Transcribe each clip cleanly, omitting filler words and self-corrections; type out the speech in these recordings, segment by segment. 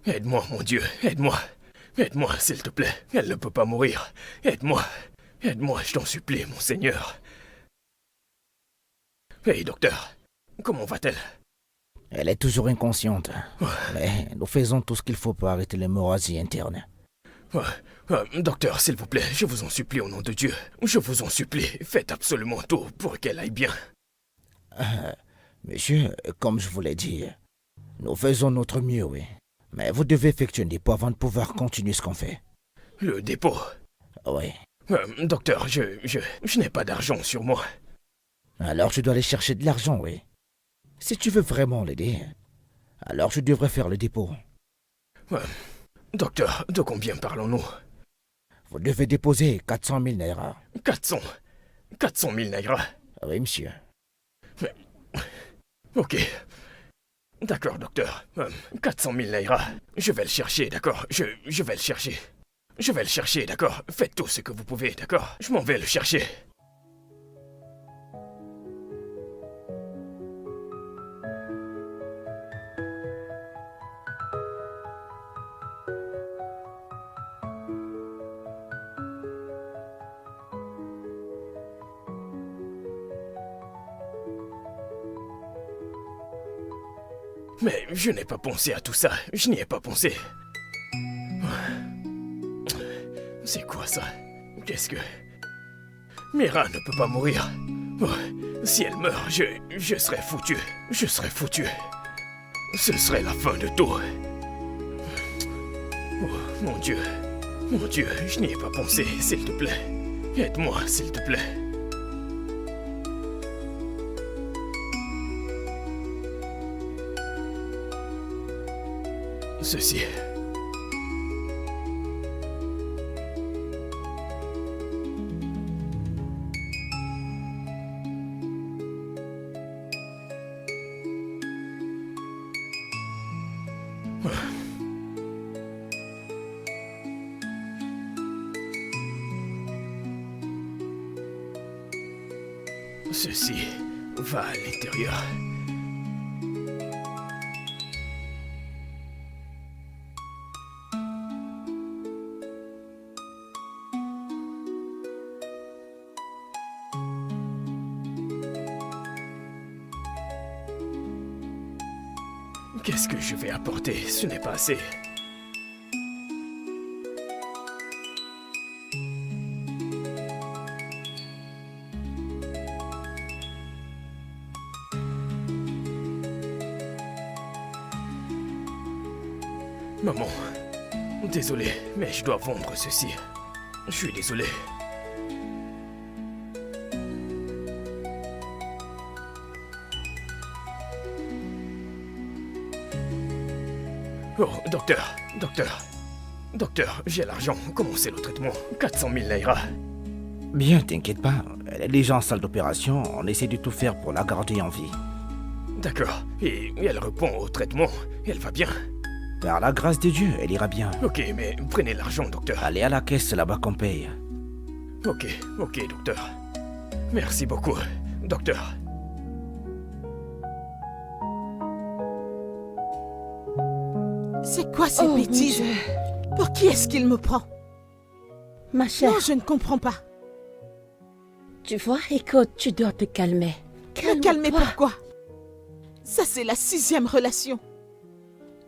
Aide-moi, mon Dieu, aide-moi. Aide-moi, s'il te plaît. Elle ne peut pas mourir. Aide-moi. Aide-moi, je t'en supplie, mon Seigneur. Hey, docteur, comment va-t-elle? Elle est toujours inconsciente. Mais nous faisons tout ce qu'il faut pour arrêter l'hémorragie interne. Docteur, s'il vous plaît, je vous en supplie au nom de Dieu. Je vous en supplie, faites absolument tout pour qu'elle aille bien. Monsieur, comme je vous l'ai dit, nous faisons notre mieux, oui. Mais vous devez effectuer un dépôt avant de pouvoir continuer ce qu'on fait. Le dépôt? Oui. Docteur, je n'ai pas d'argent sur moi. Alors je dois aller chercher de l'argent, oui. Si tu veux vraiment l'aider, alors je devrais faire le dépôt. Docteur, de combien parlons-nous? Vous devez déposer 400 000 naira. 400 000 naira? Oui, monsieur. Ok. D'accord, docteur. 400 000 naira. Je vais le chercher, d'accord? Je vais le chercher. Je vais le chercher, d'accord? Faites tout ce que vous pouvez, d'accord? Je m'en vais le chercher. Mais je n'ai pas pensé à tout ça. Je n'y ai pas pensé. C'est quoi ça? Qu'est-ce que... Mira ne peut pas mourir. Si elle meurt, je serai foutu. Je serai foutu. Ce serait la fin de tout. Oh, mon Dieu. Mon Dieu, je n'y ai pas pensé, s'il te plaît. Aide-moi, s'il te plaît. Ceci. Ceci va à l'intérieur. Qu'est-ce que je vais apporter? Ce n'est pas assez. Maman, désolé, mais je dois vendre ceci. Je suis désolé. Oh, docteur, j'ai l'argent. Comment c'est le traitement? 400 000 naira. Bien, t'inquiète pas. Elle est déjà en salle d'opération. On essaie de tout faire pour la garder en vie. D'accord. Et elle répond au traitement. Elle va bien. Par la grâce de Dieu, elle ira bien. Ok, mais prenez l'argent, docteur. Allez à la caisse, c'est là-bas qu'on paye. Ok, docteur. Merci beaucoup, docteur. C'est quoi ces Oh, mon bêtises? Dieu. Pour qui est-ce qu'il me prend? Ma chère, Non, je ne comprends pas. tu vois, écoute, tu dois te calmer. Me calmer Calme-toi. pourquoi? Ça, c'est la 6e relation.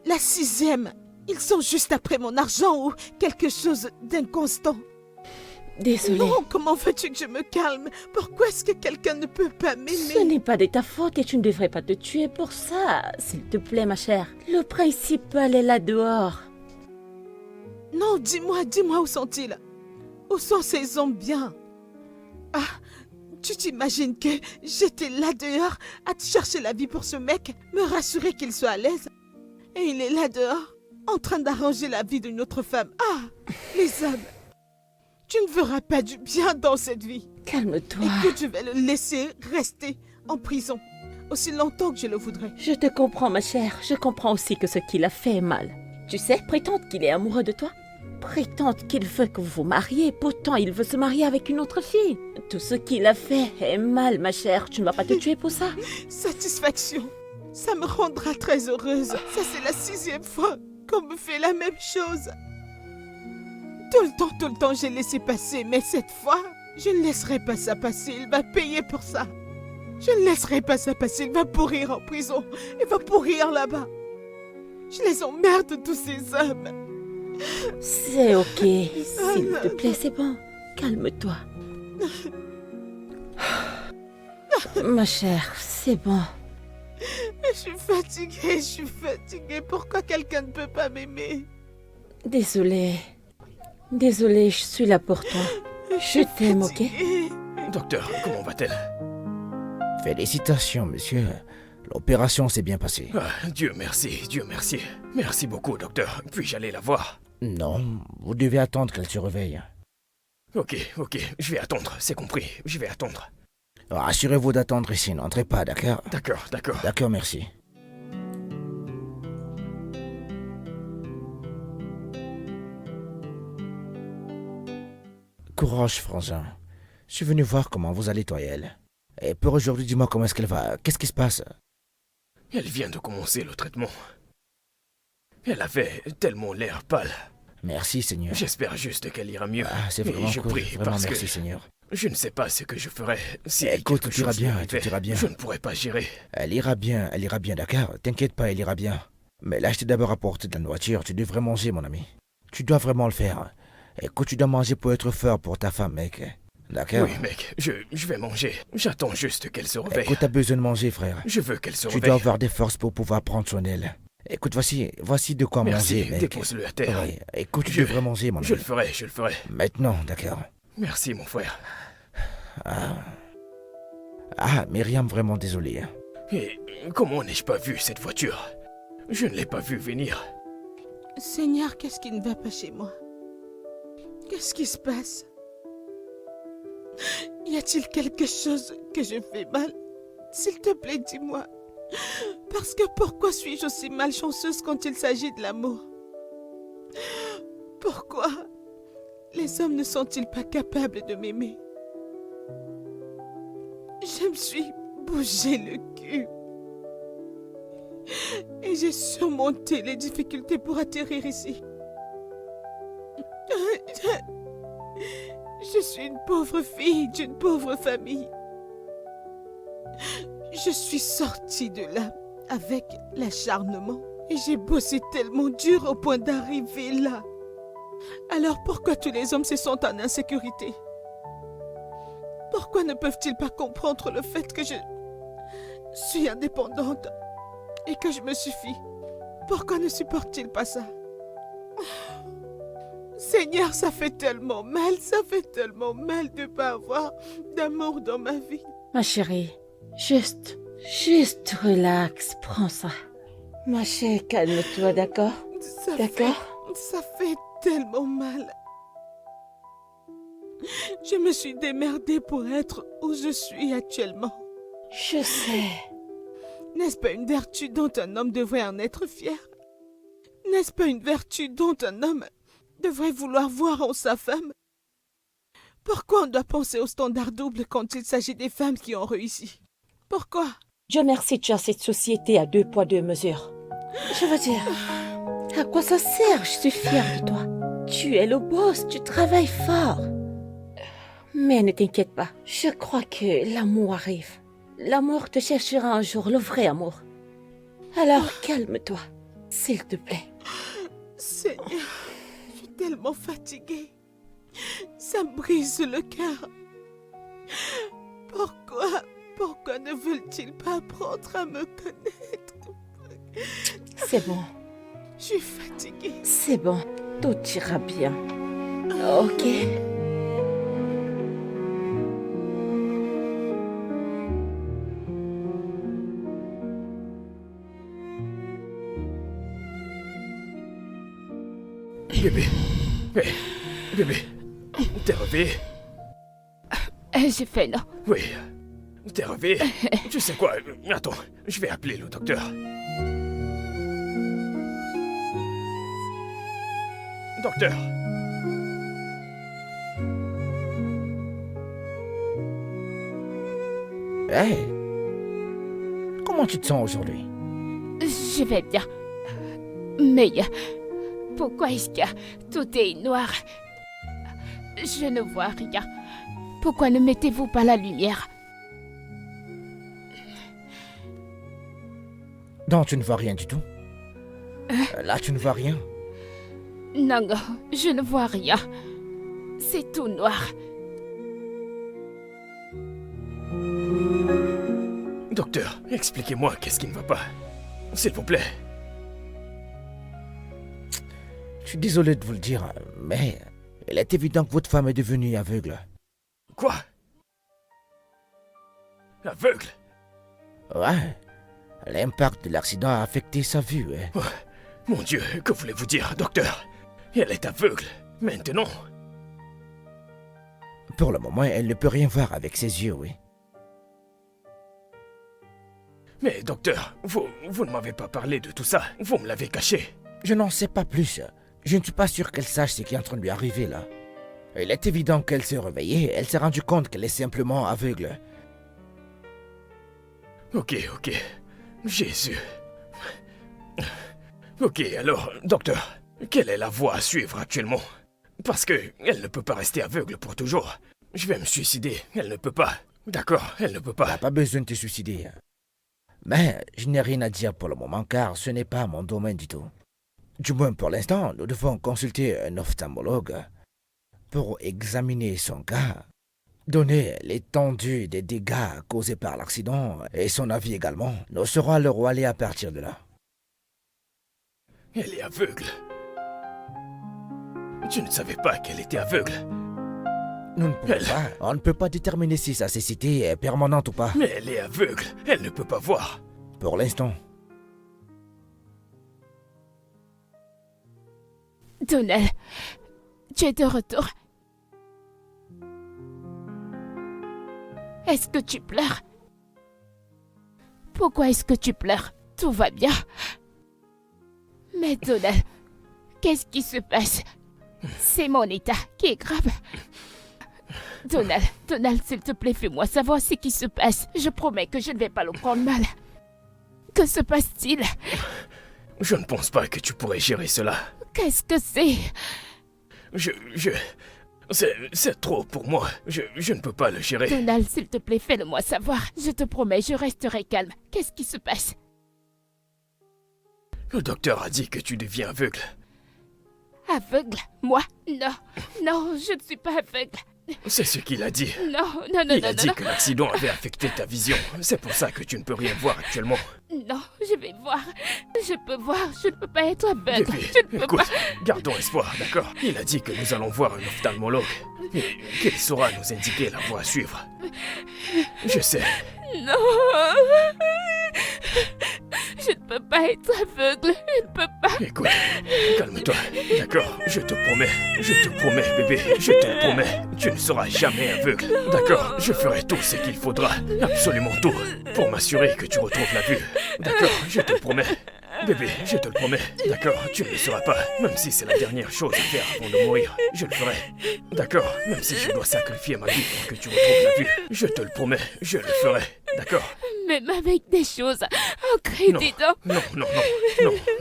La 6e. Ils sont juste après mon argent ou quelque chose d'inconstant. Désolée. Non, comment veux-tu que je me calme? Pourquoi est-ce que quelqu'un ne peut pas Ce m'aimer? n'est pas de ta faute et tu ne devrais pas te tuer pour ça. S'il te plaît, ma chère. Le principal est là dehors. Non, dis-moi où sont-ils? Où sont ces hommes bien? Ah, tu t'imagines que j'étais là dehors à te chercher la vie pour ce mec, me rassurer qu'il soit à l'aise? Et il est là dehors, en train d'arranger la vie d'une autre femme. Ah, les hommes! Tu ne verras pas du bien dans cette vie. Calme-toi. Écoute, je vais le laisser rester en prison aussi longtemps que je le voudrais. Je te comprends, ma chère. Je comprends aussi que ce qu'il a fait est mal. Tu sais, prétendre qu'il est amoureux de toi. Prétendre qu'il veut que vous vous mariez. Pourtant, il veut se marier avec une autre fille. Tout ce qu'il a fait est mal, ma chère. Tu ne vas pas te tuer pour ça. Satisfaction. Ça me rendra très heureuse. Ça, c'est la 6e fois qu'on me fait la même chose. Tout le temps, j'ai laissé passer. Mais cette fois, je ne laisserai pas ça passer. Il va payer pour ça. Je ne laisserai pas ça passer. Il va pourrir en prison. Il va pourrir là-bas. Je les emmerde, tous ces hommes. C'est ok. S'il te plaît, c'est bon. Calme-toi. Ma chère, c'est bon. Je suis fatiguée. Pourquoi quelqu'un ne peut pas m'aimer? Désolée. Désolée, je suis là pour toi. Je t'aime, ok? Fatiguée. Docteur, comment va-t-elle? Félicitations, monsieur. L'opération s'est bien passée. Ah, Dieu merci, Dieu merci. Merci beaucoup, docteur. Puis-je aller la voir? Non, vous devez attendre qu'elle se réveille. Ok, je vais attendre, c'est compris. Je vais attendre. Assurez-vous d'attendre ici, n'entrez pas, d'accord? D'accord. D'accord, merci. Courage, frangin. Je suis venu voir comment vous allez, toi et elle. Et pour aujourd'hui, dis-moi comment est-ce qu'elle va. Qu'est-ce qui se passe? Elle vient de commencer le traitement. Elle avait tellement l'air pâle. Merci, Seigneur. J'espère juste qu'elle ira mieux. Ah, c'est Et vraiment je cool. prie Vraiment parce merci, que Seigneur. je ne sais pas ce que je ferais si Écoute, quelque tout ira chose bien, m'arrivait. tout ira bien. Je ne pourrais pas gérer. Elle ira bien, d'accord? T'inquiète pas, elle ira bien. Mais là, je t'ai d'abord apporté de la nourriture. Tu devrais manger, mon ami. Tu dois vraiment le faire. Écoute, tu dois manger pour être fort pour ta femme, mec. D'accord? Oui, mec, je vais manger. J'attends juste qu'elle se réveille. Écoute, t'as besoin de manger, frère. Je veux qu'elle se Tu réveille. dois avoir des forces pour pouvoir prendre soin d'elle. Écoute, voici de quoi Merci, manger, mec. dépose-le à terre. Oui, écoute, tu Je- devrais manger, mon ami. Je le ferai. Maintenant, d'accord. Merci, mon frère. Ah, Myriam, vraiment désolé. Et comment n'ai-je pas vu cette voiture? Je ne l'ai pas vue venir. Seigneur, qu'est-ce qui ne va pas chez moi? Qu'est-ce qui se passe? Y a-t-il quelque chose que je fais mal? S'il te plaît, dis-moi. Parce que pourquoi suis-je aussi malchanceuse quand il s'agit de l'amour? Pourquoi les hommes ne sont-ils pas capables de m'aimer? Je me suis bougé le cul. Et j'ai surmonté les difficultés pour atterrir ici. Je suis une pauvre fille d'une pauvre famille. Je suis sortie de là avec l'acharnement et j'ai bossé tellement dur au point d'arriver là. Alors pourquoi tous les hommes se sentent en insécurité? Pourquoi ne peuvent-ils pas comprendre le fait que je suis indépendante et que je me suffis? Pourquoi ne supportent-ils pas ça? Seigneur, ça fait tellement mal de ne pas avoir d'amour dans ma vie. Ma chérie, juste relax, prends ça. Ma chérie, calme-toi, d'accord? D'accord. Ça fait tellement mal. Je me suis démerdée pour être où je suis actuellement. Je sais. N'est-ce pas une vertu dont un homme devrait en être fier? N'est-ce pas une vertu dont un homme devrait vouloir voir en sa femme? Pourquoi on doit penser au standard double quand il s'agit des femmes qui ont réussi? Pourquoi? Dieu merci, tu as cette société à 2 poids 2 mesures. Je veux dire, à quoi ça sert? Je suis fière de toi. Tu es le boss, tu travailles fort. Mais ne t'inquiète pas, je crois que l'amour arrive. L'amour te cherchera un jour, le vrai amour. Alors calme-toi, s'il te plaît. Seigneur, je suis tellement fatiguée. Ça me brise le cœur. Pourquoi ne veulent-ils pas apprendre à me connaître? C'est bon, Je suis fatiguée. c'est bon, tout ira bien. Ok? Bébé. Hé, bébé. T'es réveillé? J'ai fait non. Oui. T'es réveillé? Tu sais quoi? Attends, je vais appeler le docteur. Docteur. Hey, comment tu te sens aujourd'hui? Je vais bien. Mais pourquoi est-ce que tout est noir? Je ne vois rien. Pourquoi ne mettez-vous pas la lumière? Non, tu ne vois rien du tout. Là, tu ne vois rien. Non, je ne vois rien. C'est tout noir. Docteur, expliquez-moi qu'est-ce qui ne va pas. S'il vous plaît. Je suis désolé de vous le dire, mais il est évident que votre femme est devenue aveugle. Quoi? Aveugle? Ouais. L'impact de l'accident a affecté sa vue. Oh, mon Dieu, que voulez-vous dire, docteur? Elle est aveugle, maintenant. Pour le moment, elle ne peut rien voir avec ses yeux, oui. Mais docteur, vous ne m'avez pas parlé de tout ça. Vous me l'avez caché. Je n'en sais pas plus. Je ne suis pas sûr qu'elle sache ce qui est en train de lui arriver là. Il est évident qu'elle s'est réveillée, elle s'est rendue compte qu'elle est simplement aveugle. Ok. Jésus. Ok, alors, docteur, quelle est la voie à suivre actuellement? Parce que elle ne peut pas rester aveugle pour toujours. Je vais me suicider, elle ne peut pas. D'accord, elle ne peut T'as pas. pas besoin de te suicider. Mais je n'ai rien à dire pour le moment car ce n'est pas mon domaine du tout. Du moins pour l'instant, nous devons consulter un ophtalmologue pour examiner son cas, donner l'étendue des dégâts causés par l'accident et son avis également. Nous saurons le roi aller à partir de là. Elle est aveugle. Tu ne savais pas qu'elle était aveugle. Nous ne pouvons pas. On ne peut pas déterminer si sa cécité est permanente ou pas. Mais elle est aveugle, elle ne peut pas voir. Pour l'instant. Donald, tu es de retour. Est-ce que tu pleures? Pourquoi est-ce que tu pleures? Tout va bien. Mais Donald, qu'est-ce qui se passe? C'est mon état qui est grave. Donald, s'il te plaît, fais-moi savoir ce qui se passe. Je promets que je ne vais pas le prendre mal. Que se passe-t-il? Je ne pense pas que tu pourrais gérer cela. Qu'est-ce que c'est? C'est trop pour moi. Je ne peux pas le gérer. Donald, s'il te plaît, fais-le-moi savoir. Je te promets, je resterai calme. Qu'est-ce qui se passe? Le docteur a dit que tu deviens aveugle. Aveugle? Moi? Non, je ne suis pas aveugle. C'est ce qu'il a dit. Non. Il a dit que l'accident avait affecté ta vision. C'est pour ça que tu ne peux rien voir actuellement. Non, je vais voir. Je peux voir, je ne peux pas être aveugle. Bébé, Je ne peux écoute, pas. gardons espoir, d'accord? Il a dit que nous allons voir un ophtalmologue et qu'il saura nous indiquer la voie à suivre. Je sais. Non. Je ne peux pas être aveugle. Je ne peux pas. Écoute, calme-toi, d'accord? Je te promets, bébé, je te le promets. Tu ne seras jamais aveugle, d'accord? Je ferai tout ce qu'il faudra, absolument tout, pour m'assurer que tu retrouves la vue. D'accord, je te le promets. Bébé, je te le promets. D'accord, tu ne le seras pas. Même si c'est la dernière chose à faire avant de mourir, je le ferai. D'accord, même si je dois sacrifier ma vie pour que tu retrouves la vue, je te le promets, je le ferai. D'accord? Même avec des choses ancrées Non, dedans.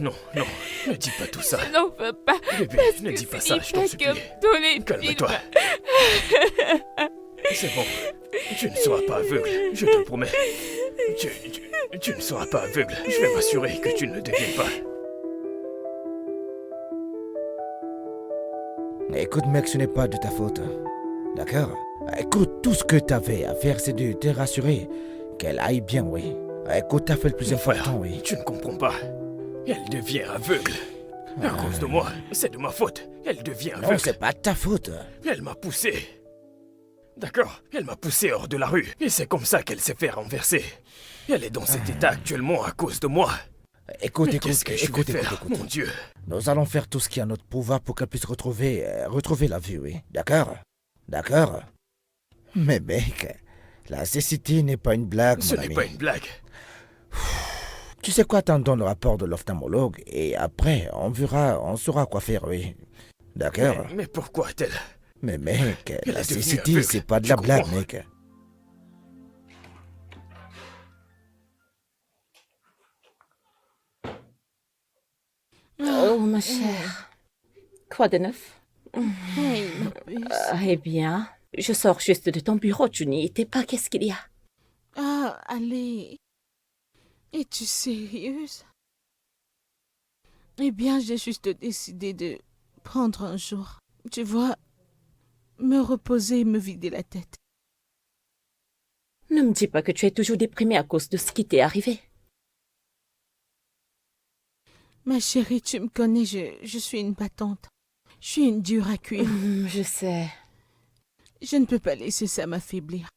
non, non. Ne dis pas tout ça. Je n'en veux pas. Bébé, Parce ne que dis pas ce ça, n'est je t'en pas supplie. comme dans les Calme-toi. films. C'est bon. Tu ne seras pas aveugle, je te le promets. Tu ne seras pas aveugle. Je vais m'assurer que tu ne le deviennes pas. Écoute, mec, ce n'est pas de ta faute. D'accord? Écoute, tout ce que t'avais à faire, c'est de te rassurer qu'elle aille bien, oui. Écoute, t'as fait le plus Mon frère, important, oui. tu ne comprends pas. Elle devient aveugle. À cause de moi, c'est de ma faute. Elle devient Non, aveugle. c'est pas de ta faute. Elle m'a poussé. D'accord? Elle m'a poussé hors de la rue. Et c'est comme ça qu'elle s'est fait renverser. Elle est dans cet état actuellement à cause de moi. Écoute, Mais qu'est-ce que je vais faire, mon Dieu? Nous allons faire tout ce qui est à notre pouvoir pour qu'elle puisse retrouver la vue, oui. D'accord? D'accord? Mais mec, la cécité n'est pas une blague, Ce mon n'est ami. pas une blague. Tu sais quoi, attendons le rapport de l'ophtalmologue et après, on saura quoi faire, oui. D'accord? Mais pourquoi a-t-elle? Mais mec, Elle la est devenue cécité, aveugle, c'est pas de je la blague, comprends. mec. Oh, ma chère. Quoi de neuf? Hey, ma puce. Eh bien, je sors juste de ton bureau, tu n'y étais pas, qu'est-ce qu'il y a? Ah, allez. Es-tu sérieuse? Eh bien, j'ai juste décidé de prendre un jour. Tu vois, me reposer et me vider la tête. Ne me dis pas que tu es toujours déprimée à cause de ce qui t'est arrivé. Ma chérie, tu me connais, je suis une battante. Je suis une dure à cuire. Je sais. Je ne peux pas laisser ça m'affaiblir.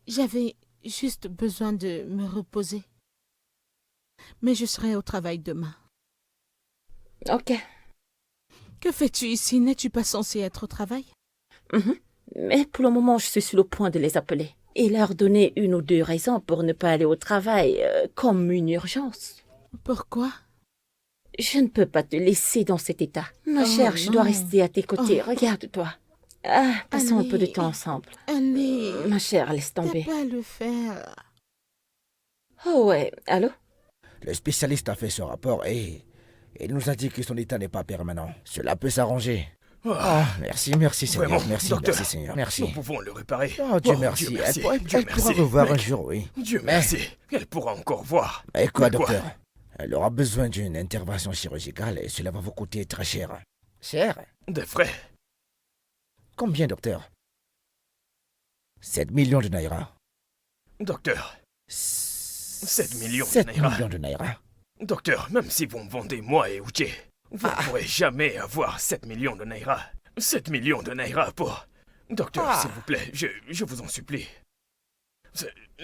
J'avais juste besoin de me reposer. Mais je serai au travail demain. Ok. Que fais-tu ici? N'es-tu pas censé être au travail? Mais pour le moment, je suis sur le point de les appeler et leur donner une ou deux raisons pour ne pas aller au travail, comme une urgence. Pourquoi? Je ne peux pas te laisser dans cet état. Ma Oh, chère, je non. dois rester à tes côtés. Oh. Regarde-toi. Ah, passons un peu de Allez. temps ensemble. Allez, Ma chère, laisse t'as tomber. pas à le faire. Oh ouais, allô? Le spécialiste a fait son rapport et il nous a dit que son état n'est pas permanent. Cela peut s'arranger. Ah, Merci Seigneur. Vraiment, Merci, docteur. merci Seigneur. nous Merci. pouvons le réparer. Oh, Dieu Oh, merci. Dieu merci. Elle Dieu pourra merci. revoir un Mec, jour, oui. Dieu Mais- merci. Elle pourra encore voir. Mais quoi, Mais quoi? docteur? Elle aura besoin d'une intervention chirurgicale et cela va vous coûter très cher. Cher? Des frais. Combien, docteur? 7 millions de naira. Docteur, 7 millions de naira. millions de naira. docteur, même si vous me vendez moi et Uche, vous ne pourrez jamais avoir 7 millions de naira. 7 millions de naira pour... Docteur, s'il vous plaît, je vous en supplie.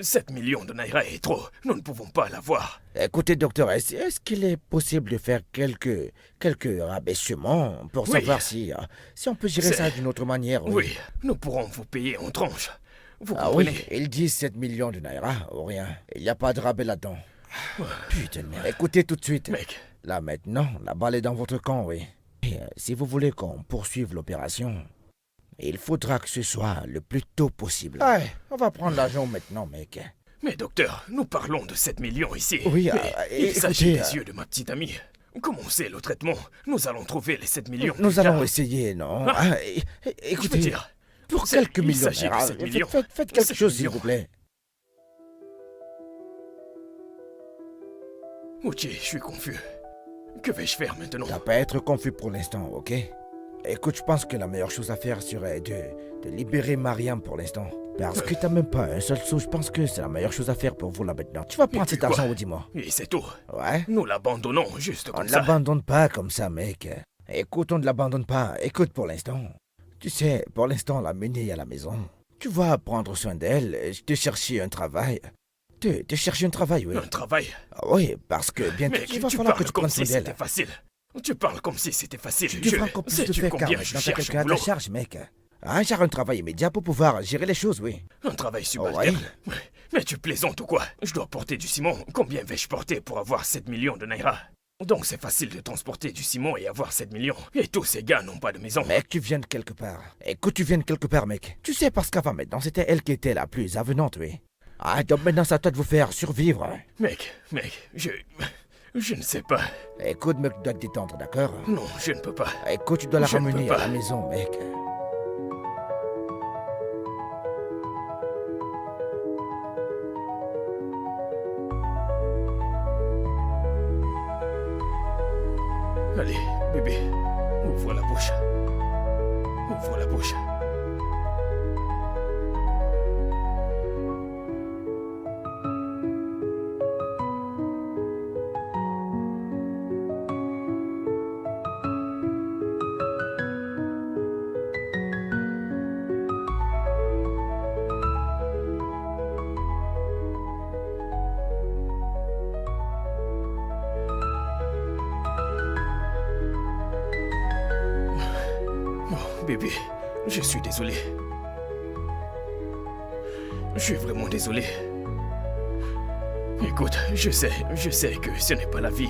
7 millions de naira est trop. Nous ne pouvons pas l'avoir. Écoutez, docteur, est-ce qu'il est possible de faire quelques rabaissements pour Oui. savoir si on peut gérer C'est- ça d'une autre manière? Oui, nous pourrons vous payer en tranches. Vous Ah oui, comprenez? il dit 7 millions de naira ou rien. Il n'y a pas de rabais là-dedans. Putain de merde. Écoutez tout de suite. Mec, Là maintenant, la balle est dans votre camp, oui. Et, si vous voulez qu'on poursuive l'opération, il faudra que ce soit le plus tôt possible. Ouais, on va prendre l'argent maintenant, mec. mais docteur, nous parlons de 7 millions ici. Oui, Et il s'agit écoutez, des yeux de ma petite amie. Commencez le traitement. Nous allons trouver les 7 millions. Nous plus allons tard. essayer, non? Ah. Je veux Écoutez, dire, pour c'est- quelques il millions, s'agit de naira, 7 millions. faites quelque 7 chose, s'il millions. vous plaît. Uchi, je suis confus. Que vais-je faire maintenant? T'as pas à être confus pour l'instant, ok? Écoute, je pense que la meilleure chose à faire serait de libérer Mariam pour l'instant. Parce que t'as même pas un seul sou, je pense que c'est la meilleure chose à faire pour vous là maintenant. Tu vas prendre puis cet argent quoi? ou dis-moi. Et c'est tout. Ouais? Nous l'abandonnons juste On comme ne ça. l'abandonne pas comme ça, mec. Écoute, on ne l'abandonne pas. Écoute pour l'instant. Tu sais, pour l'instant, la mener à la maison. Tu vas prendre soin d'elle, te chercher un travail. Te chercher un travail, oui. Un travail. Ah oui, parce que bientôt, Mec, il va tu falloir que parles tu comme prennes si soin c'était d'elle. facile. Tu parles comme si c'était facile. Tu devras encore plus de Sais-tu faire combien car je dans cherche quelqu'un un à ta boulot? charge, mec. Genre un travail immédiat pour pouvoir gérer les choses, oui. Un travail subalterne. Oh, Mais tu plaisantes ou quoi? Je dois porter du ciment. Combien vais-je porter pour avoir 7 millions de naira? Donc c'est facile de transporter du ciment et avoir 7 millions. Et tous ces gars n'ont pas de maison. Mec, tu viens de quelque part. Et que tu viennes quelque part, mec. Tu sais parce qu'avant maintenant, c'était elle qui était la plus avenante, oui. Ah, donc maintenant, c'est à toi de vous faire survivre. Mec, je ne sais pas. Écoute, mec, tu dois te détendre, d'accord? Non, je ne peux pas. Écoute, tu dois la Je ne peux ramener à pas. la maison, mec. Allez, bébé, ouvre la bouche. Ouvre la bouche. Bébé, je suis désolé. Je suis vraiment désolé. Écoute, je sais que ce n'est pas la vie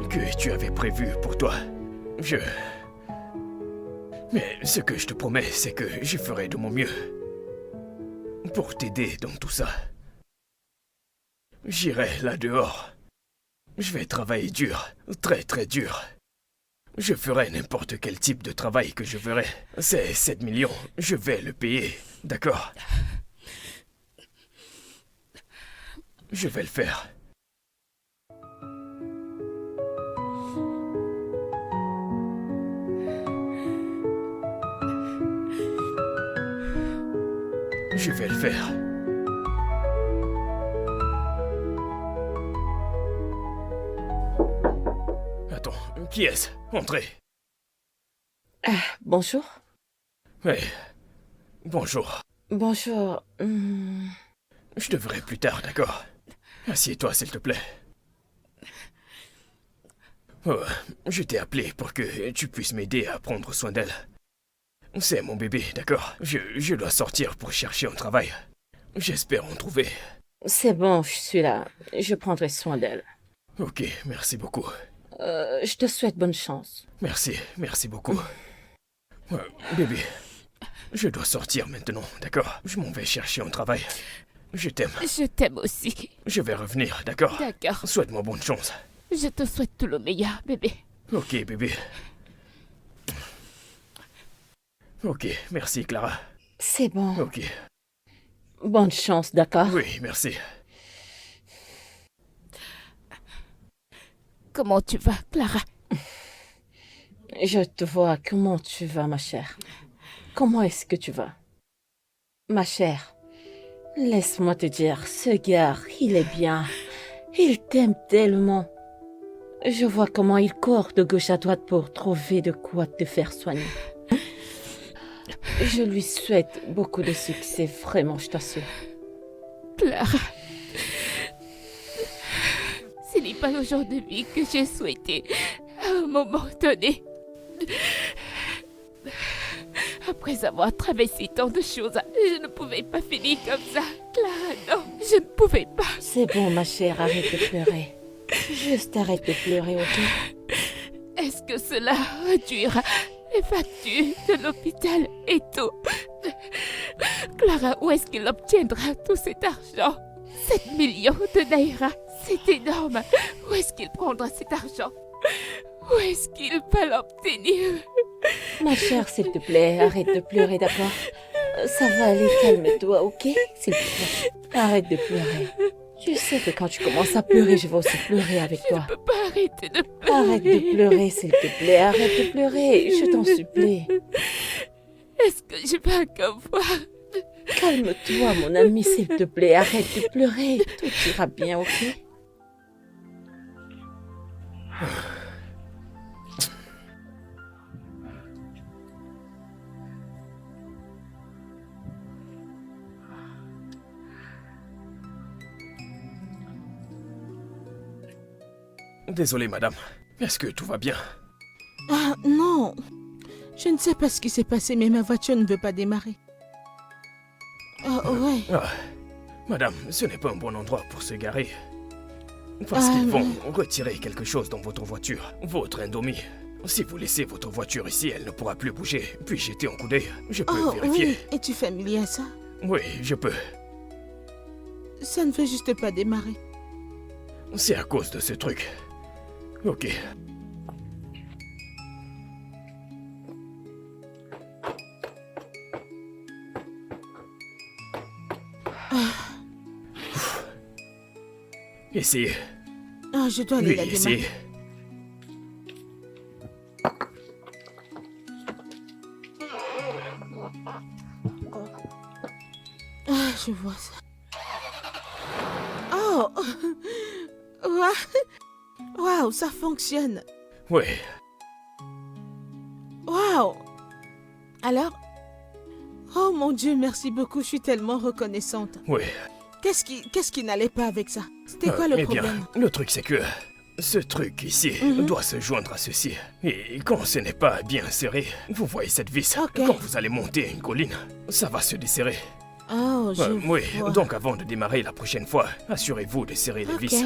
que tu avais prévue pour toi. Mais ce que je te promets, c'est que je ferai de mon mieux pour t'aider dans tout ça. J'irai là dehors. Je vais travailler dur, très très dur. Je ferai n'importe quel type de travail que je ferai. C'est 7 millions, je vais le payer, d'accord? Je vais le faire. Je vais le faire. Attends, qui est-ce? Entrez. Bonjour. Hey, bonjour. Bonjour. Je te verrai plus tard, d'accord? Assieds-toi, s'il te plaît. Oh, je t'ai appelé pour que tu puisses m'aider à prendre soin d'elle. C'est mon bébé, d'accord? Je dois sortir pour chercher un travail. J'espère en trouver. C'est bon, je suis là. Je prendrai soin d'elle. Ok, merci beaucoup. Je te souhaite bonne chance. Merci beaucoup. Bébé, je dois sortir maintenant, d'accord? Je m'en vais chercher un travail. Je t'aime. Je t'aime aussi. Je vais revenir, d'accord? D'accord. Souhaite-moi bonne chance. Je te souhaite tout le meilleur, bébé. Ok, bébé. Ok, merci, Clara. C'est bon. Ok. Bonne chance, d'accord? Oui, merci. Comment tu vas, Clara? Je te vois. Comment tu vas, ma chère? Comment est-ce que tu vas? Ma chère, laisse-moi te dire, ce gars, il est bien. Il t'aime tellement. Je vois comment il court de gauche à droite pour trouver de quoi te faire soigner. Je lui souhaite beaucoup de succès, vraiment, je t'assure. Clara, ce n'est pas le genre de vie que j'ai souhaité à un moment donné. Après avoir traversé tant de choses, je ne pouvais pas finir comme ça. Clara, non, je ne pouvais pas. C'est bon, ma chère, arrête de pleurer. Juste arrête de pleurer, ok? Est-ce que cela réduira les factures de l'hôpital et tout? Clara, où est-ce qu'il obtiendra tout cet argent? 7 millions de naira, c'est énorme. Où est-ce qu'il prendra cet argent? Où est-ce qu'il va l'obtenir? Ma chère, s'il te plaît, arrête de pleurer, d'accord? Ça va aller, calme-toi, ok? S'il te plaît, arrête de pleurer. Tu sais que quand tu commences à pleurer, je vais aussi pleurer avec toi. Je ne peux pas arrêter de pleurer. Arrête de pleurer, s'il te plaît, arrête de pleurer, je t'en supplie. Est-ce que je vais encore voir? Calme-toi, mon ami, s'il te plaît, arrête de pleurer, tout ira bien, ok? Désolé, madame. Est-ce que tout va bien? Ah non, je ne sais pas ce qui s'est passé, mais ma voiture ne veut pas démarrer. Ah ouais. Ah, madame, ce n'est pas un bon endroit pour se garer. Parce qu'ils vont retirer quelque chose dans votre voiture, votre Indomie. Si vous laissez votre voiture ici, elle ne pourra plus bouger. Puis jeter un coup d'œil. Je peux Oh vérifier. oui, es-tu familier à ça? Oui, je peux. Ça ne veut juste pas démarrer. C'est à cause de ce truc. Ok. Essayez. Ah, je dois aller Oui, la démarrer. essayez. Ah, je vois ça. Oh! Waouh, ça fonctionne. Oui. Waouh! Alors? Oh mon Dieu, merci beaucoup, je suis tellement reconnaissante. Oui. Qu'est-ce qui n'allait pas avec ça? C'était quoi le Eh problème? bien, le truc c'est que ce truc ici doit se joindre à ceci. Et quand ce n'est pas bien serré, vous voyez cette vis, Ok. quand vous allez monter une colline, ça va se desserrer. Oh, je Oui, vois. donc avant de démarrer la prochaine fois, assurez-vous de serrer les Ok. vis.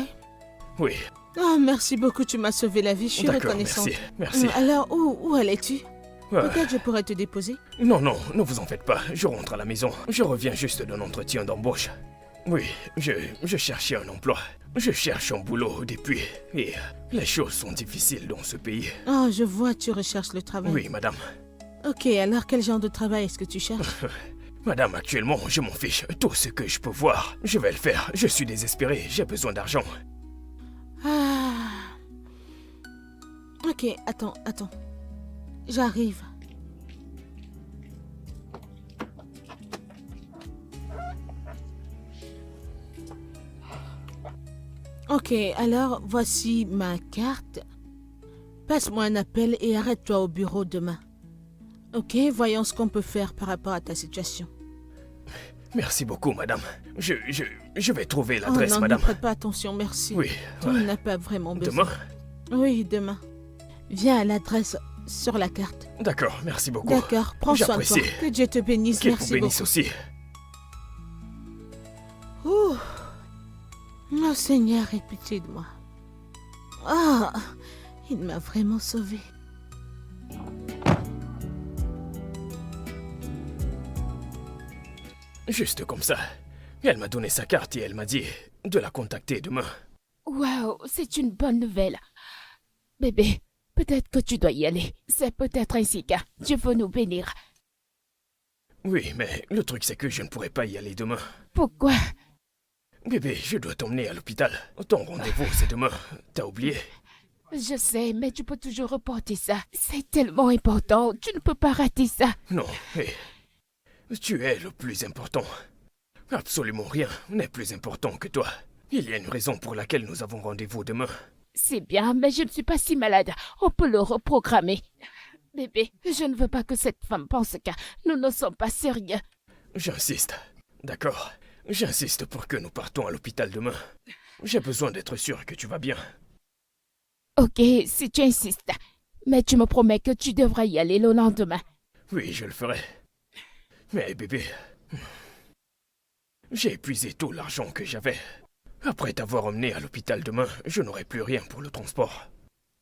Oui, Oh, merci beaucoup, tu m'as sauvé la vie, je suis d'accord, reconnaissante. merci. Alors, où allais-tu? Ouais. Peut-être je pourrais te déposer. Non, ne vous en faites pas, je rentre à la maison. Je reviens juste d'un entretien d'embauche. Oui, je cherchais un emploi. Je cherche un boulot depuis. Et les choses sont difficiles dans ce pays. Oh, je vois, tu recherches le travail. Oui, madame. Ok, alors quel genre de travail est-ce que tu cherches? Madame, actuellement, je m'en fiche. Tout ce que je peux voir, je vais le faire. Je suis désespéré, j'ai besoin d'argent. Ah. Ok, attends. J'arrive. Ok, alors voici ma carte. Passe-moi un appel et arrête-toi au bureau demain. Ok, voyons ce qu'on peut faire par rapport à ta situation. Merci beaucoup, madame. Je vais trouver Oh l'adresse, non, ne madame. prête pas attention, merci. Oui, Tu ouais. n'as pas vraiment besoin. Demain? Oui, demain. Viens à l'adresse sur la carte. D'accord, merci beaucoup. D'accord, prends soin de toi. J'apprécie. Que Dieu te bénisse, Qu'il vous merci bénisse beaucoup. aussi. Ouh. Oh Seigneur, aie pitié de moi. Ah, il m'a vraiment sauvée. Juste comme ça. Elle m'a donné sa carte et elle m'a dit de la contacter demain. Waouh, c'est une bonne nouvelle. Bébé, peut-être que tu dois y aller. C'est peut-être ainsi que Dieu veut nous bénir. Oui, mais le truc c'est que je ne pourrai pas y aller demain. Pourquoi? Bébé, je dois t'emmener à l'hôpital. Ton rendez-vous c'est demain. T'as oublié? Je sais, mais tu peux toujours reporter ça. C'est tellement important, tu ne peux pas rater ça. Non, hé. Tu es le plus important. Absolument rien n'est plus important que toi. Il y a une raison pour laquelle nous avons rendez-vous demain. C'est bien, mais je ne suis pas si malade. On peut le reprogrammer. Bébé, je ne veux pas que cette femme pense que nous ne sommes pas sérieux. J'insiste. D'accord. J'insiste pour que nous partons à l'hôpital demain. J'ai besoin d'être sûr que tu vas bien. Ok, si tu insistes. Mais tu me promets que tu devras y aller le lendemain. Oui, je le ferai. Mais bébé, j'ai épuisé tout l'argent que j'avais. Après t'avoir emmené à l'hôpital demain, je n'aurai plus rien pour le transport.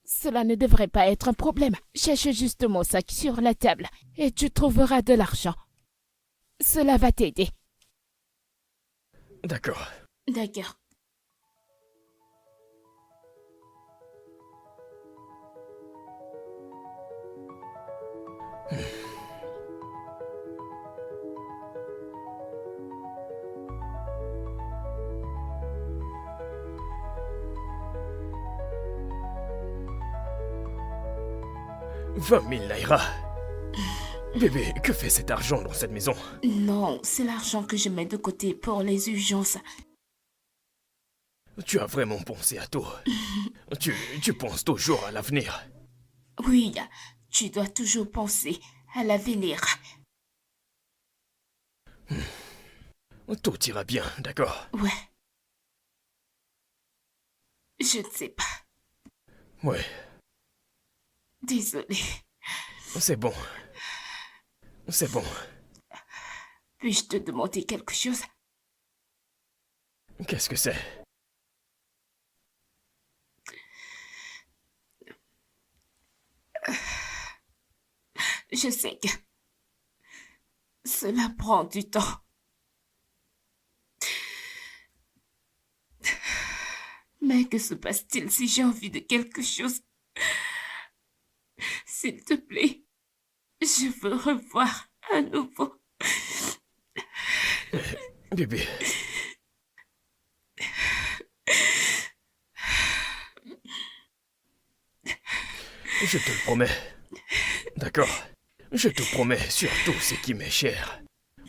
Cela ne devrait pas être un problème. Cherche juste mon sac sur la table et tu trouveras de l'argent. Cela va t'aider. D'accord. D'accord. « 20 000 naira. Bébé, que fait cet argent dans cette maison? Non, c'est l'argent que je mets de côté pour les urgences. Tu as vraiment pensé à tout. Tu penses toujours à l'avenir. Oui, tu dois toujours penser à l'avenir. Tout ira bien, d'accord? Ouais. Je ne sais pas. Ouais, Désolée. c'est bon. C'est bon. Puis-je te demander quelque chose? Qu'est-ce que c'est? Je sais que cela prend du temps. Mais que se passe-t-il si j'ai envie de quelque chose? S'il te plaît, je veux revoir à nouveau. Bibi. Je te le promets. D'accord? Je te promets sur tout ce qui m'est cher.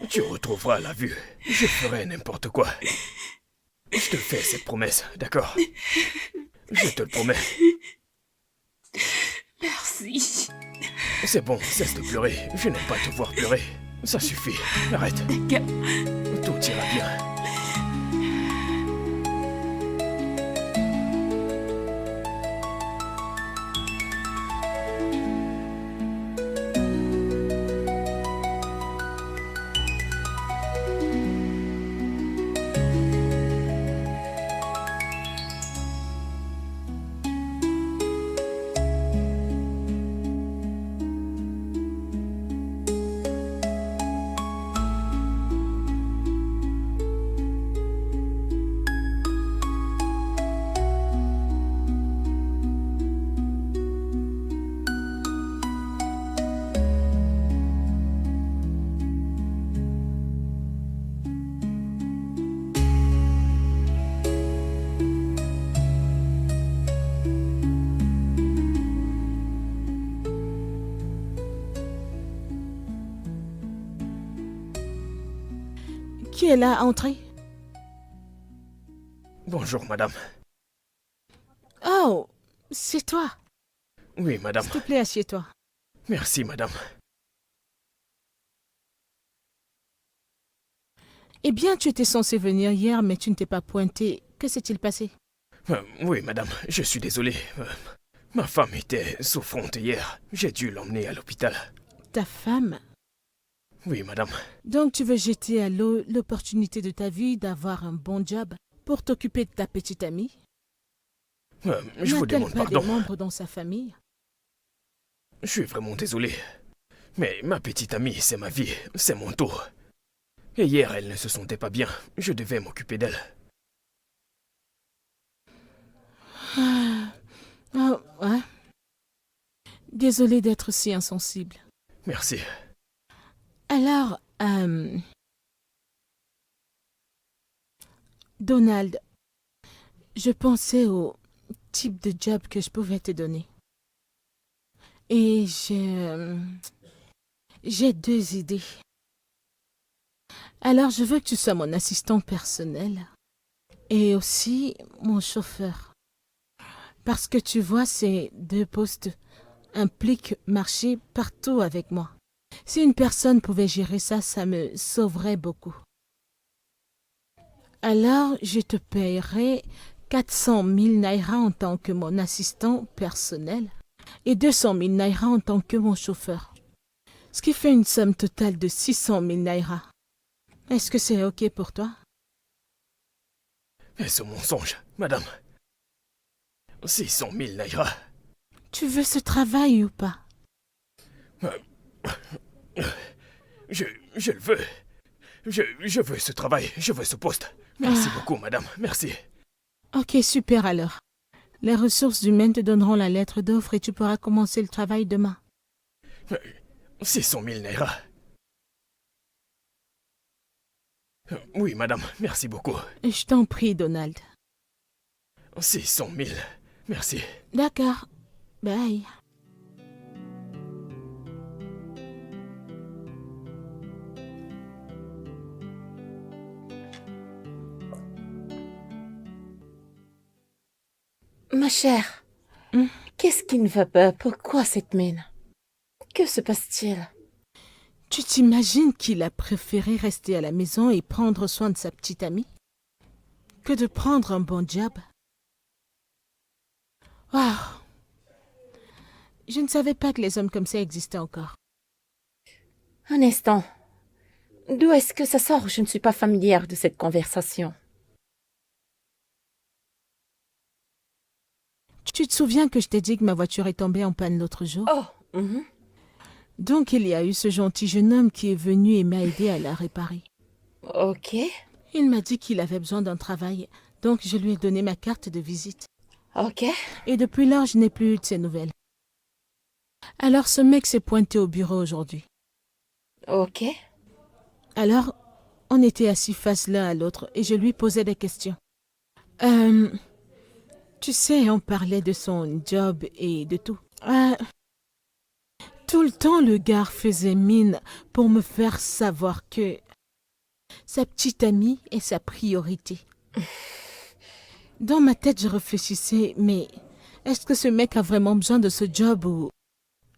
Tu retrouveras la vue. Je ferai n'importe quoi. Je te fais cette promesse, d'accord? Je te le promets. Merci. C'est bon, cesse de pleurer. Je n'aime pas te voir pleurer. Ça suffit. Arrête. Tout ira bien. Qui est là, entrez? Bonjour, madame. Oh, c'est toi. Oui, madame. S'il te plaît, assieds-toi. Merci, madame. Eh bien, tu étais censé venir hier, mais tu ne t'es pas pointé. Que s'est-il passé? Oui, madame, je suis désolé. Ma femme était souffrante hier. J'ai dû l'emmener à l'hôpital. Ta femme? Oui, madame. Donc tu veux jeter à l'eau l'opportunité de ta vie d'avoir un bon job pour t'occuper de ta petite amie? Je vous N'a-t-elle demande pas pardon. des membres dans sa famille? Je suis vraiment désolé. Mais ma petite amie, c'est ma vie, c'est mon tour. Et hier, elle ne se sentait pas bien. Je devais m'occuper d'elle. Ah, ouais. Désolée d'être si insensible. Merci. Alors, Donald, je pensais au type de job que je pouvais te donner. Et j'ai deux idées. Alors, je veux que tu sois mon assistant personnel et aussi mon chauffeur. Parce que tu vois, ces deux postes impliquent marcher partout avec moi. Si une personne pouvait gérer ça, ça me sauverait beaucoup. Alors, je te paierai 400 000 naira en tant que mon assistant personnel et 200 000 naira en tant que mon chauffeur. Ce qui fait une somme totale de 600 000 naira. Est-ce que c'est OK pour toi? Est-ce un mensonge, madame? 600 000 naira. Tu veux ce travail ou pas? Je le veux. Je veux ce travail, je veux ce poste. Merci beaucoup, madame, merci. OK, super alors. Les ressources humaines te donneront la lettre d'offre et tu pourras commencer le travail demain. 600 000 naira. Oui, madame, merci beaucoup. Je t'en prie, Donald. 600 000, merci. D'accord. Bye. Ma chère, qu'est-ce qui ne va pas? Pourquoi cette mine? Que se passe-t-il? Tu t'imagines qu'il a préféré rester à la maison et prendre soin de sa petite amie que de prendre un bon job? Waouh! Je ne savais pas que les hommes comme ça existaient encore. Un instant. D'où est-ce que ça sort? Je ne suis pas familière de cette conversation. Tu te souviens que je t'ai dit que ma voiture est tombée en panne l'autre jour? Oh, Donc il y a eu ce gentil jeune homme qui est venu et m'a aidé à la réparer. Ok. Il m'a dit qu'il avait besoin d'un travail, donc je lui ai donné ma carte de visite. Ok. Et depuis lors, je n'ai plus eu de ses nouvelles. Alors ce mec s'est pointé au bureau aujourd'hui. Ok. Alors, on était assis face l'un à l'autre et je lui posais des questions. Tu sais, on parlait de son job et de tout. Tout le temps, le gars faisait mine pour me faire savoir que sa petite amie est sa priorité. Dans ma tête, je réfléchissais, mais est-ce que ce mec a vraiment besoin de ce job ou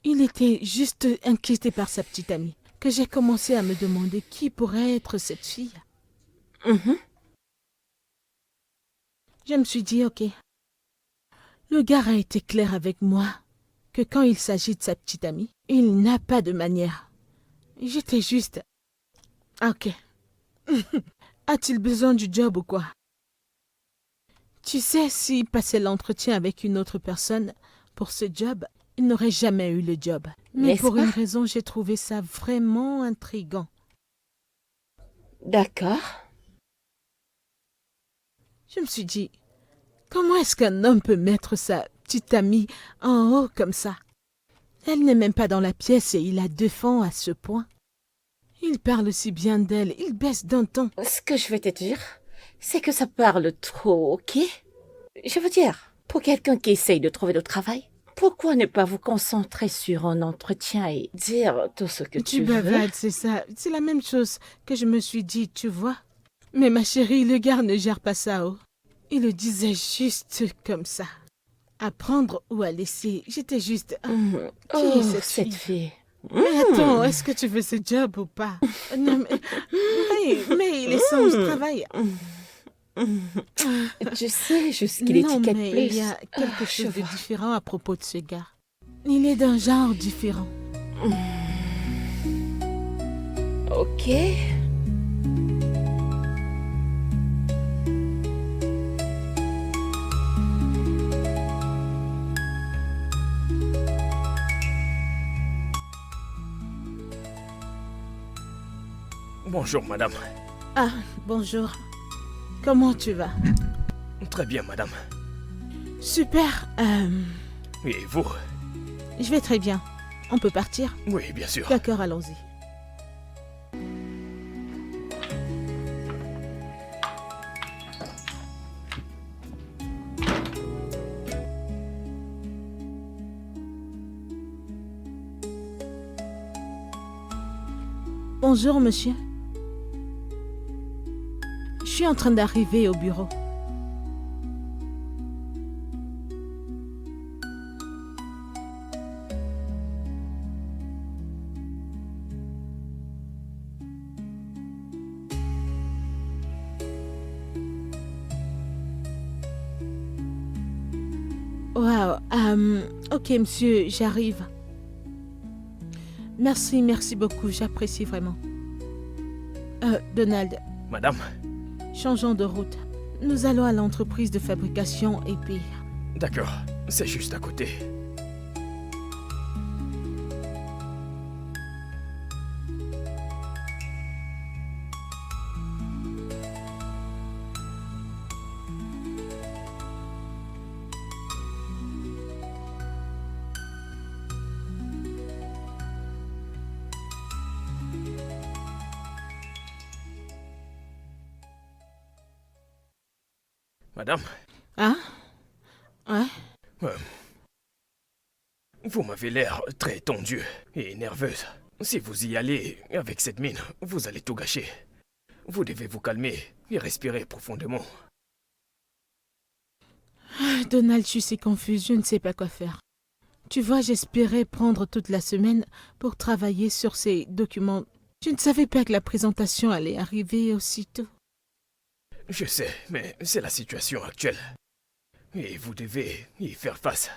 il était juste inquiété par sa petite amie? Que j'ai commencé à me demander qui pourrait être cette fille. Mhm. Je me suis dit, ok. Le gars a été clair avec moi que quand il s'agit de sa petite amie, il n'a pas de manière. J'étais juste... Ok. A-t-il besoin du job ou quoi? Tu sais, s'il passait l'entretien avec une autre personne pour ce job, il n'aurait jamais eu le job. Mais N'est-ce pour pas? une raison, j'ai trouvé ça vraiment intriguant. D'accord. Je me suis dit, comment est-ce qu'un homme peut mettre sa petite amie en haut comme ça? Elle n'est même pas dans la pièce et il la défend à ce point. Il parle si bien d'elle, il baisse d'un ton. Ce que je vais te dire, c'est que ça parle trop, ok? Je veux dire, pour quelqu'un qui essaye de trouver du travail, pourquoi ne pas vous concentrer sur un entretien et dire tout ce que tu veux? bavades, c'est ça. C'est la même chose que je me suis dit, tu vois. Mais ma chérie, le gars ne gère pas ça, oh. Il le disait juste comme ça. À prendre ou à laisser. J'étais juste... Qui est Oh, cette cette fille? fille. Mais attends, est-ce que tu veux ce job ou pas? Non, mais il est sans travail. Je sais juste qu'il est Non, ticket mais plus. il y a quelque Je chose de vois. différent à propos de ce gars. Il est d'un genre différent. Ok. Bonjour, madame. Ah, bonjour. Comment tu vas? Très bien, madame. Super. Et vous? Je vais très bien. On peut partir? Oui, bien sûr. D'accord, allons-y. Bonjour, monsieur. Je suis en train d'arriver au bureau. Wow. Ok, monsieur, j'arrive. Merci beaucoup, j'apprécie vraiment. Donald, Madame? changeons de route. Nous allons à l'entreprise de fabrication et puis... D'accord, c'est juste à côté. Madame, Ah? Ouais? vous m'avez l'air très tendue et nerveuse. Si vous y allez avec cette mine, vous allez tout gâcher. Vous devez vous calmer et respirer profondément. Donald, je suis si confuse, je ne sais pas quoi faire. Tu vois, j'espérais prendre toute la semaine pour travailler sur ces documents. Je ne savais pas que la présentation allait arriver aussitôt. Je sais, mais c'est la situation actuelle. Et vous devez y faire face.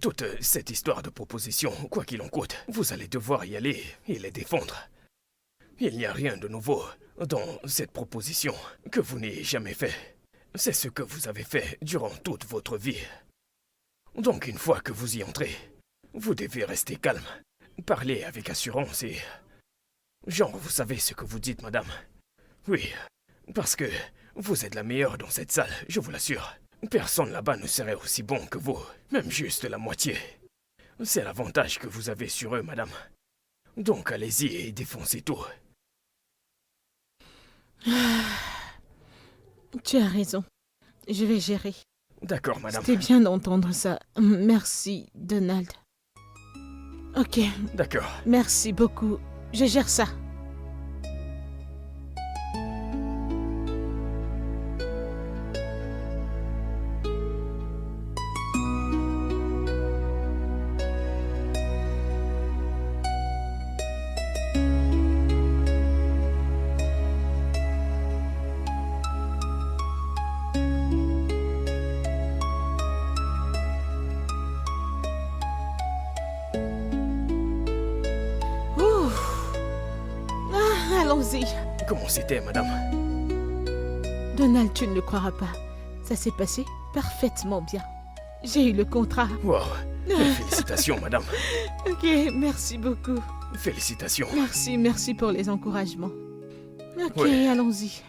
Toute cette histoire de proposition, quoi qu'il en coûte, vous allez devoir y aller et les défendre. Il n'y a rien de nouveau dans cette proposition que vous n'ayez jamais fait. C'est ce que vous avez fait durant toute votre vie. Donc une fois que vous y entrez, vous devez rester calme Parlez avec assurance et... Genre, vous savez ce que vous dites, madame. Oui, parce que vous êtes la meilleure dans cette salle, je vous l'assure. Personne là-bas ne serait aussi bon que vous, même juste la moitié. C'est l'avantage que vous avez sur eux, madame. Donc allez-y et défoncez tout. Tu as raison. Je vais gérer. D'accord, madame. C'était bien d'entendre ça. Merci, Donald. Ok, D'accord. merci beaucoup. Je gère ça. Allons-y. Comment c'était, madame? Donald, tu ne le croiras pas. Ça s'est passé parfaitement bien. J'ai eu le contrat. Wow. Félicitations, madame. Ok, merci beaucoup. Félicitations. Merci pour les encouragements. Ok, Ouais. allons-y.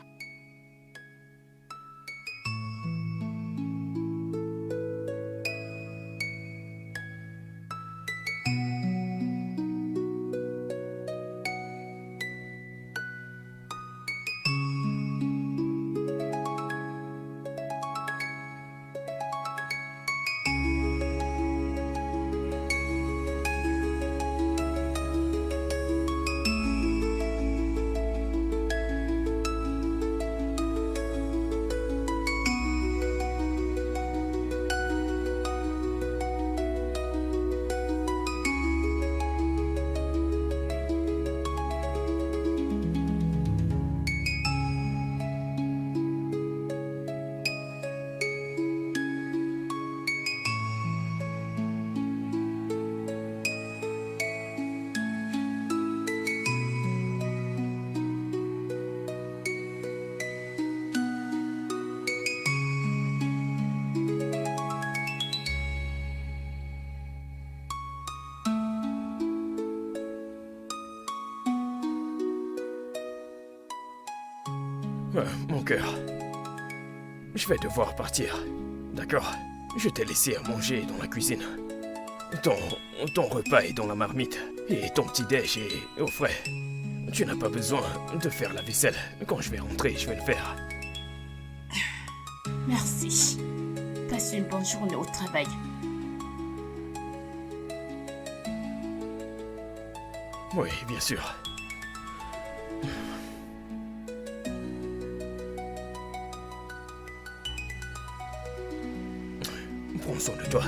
Mon cœur. Je vais devoir partir. D'accord? Je t'ai laissé à manger dans la cuisine. Ton repas est dans la marmite. Et ton petit-déj est au frais. Tu n'as pas besoin de faire la vaisselle. Quand je vais rentrer, je vais le faire. Merci. Passe une bonne journée au travail. Oui, bien sûr. Prends soin de toi.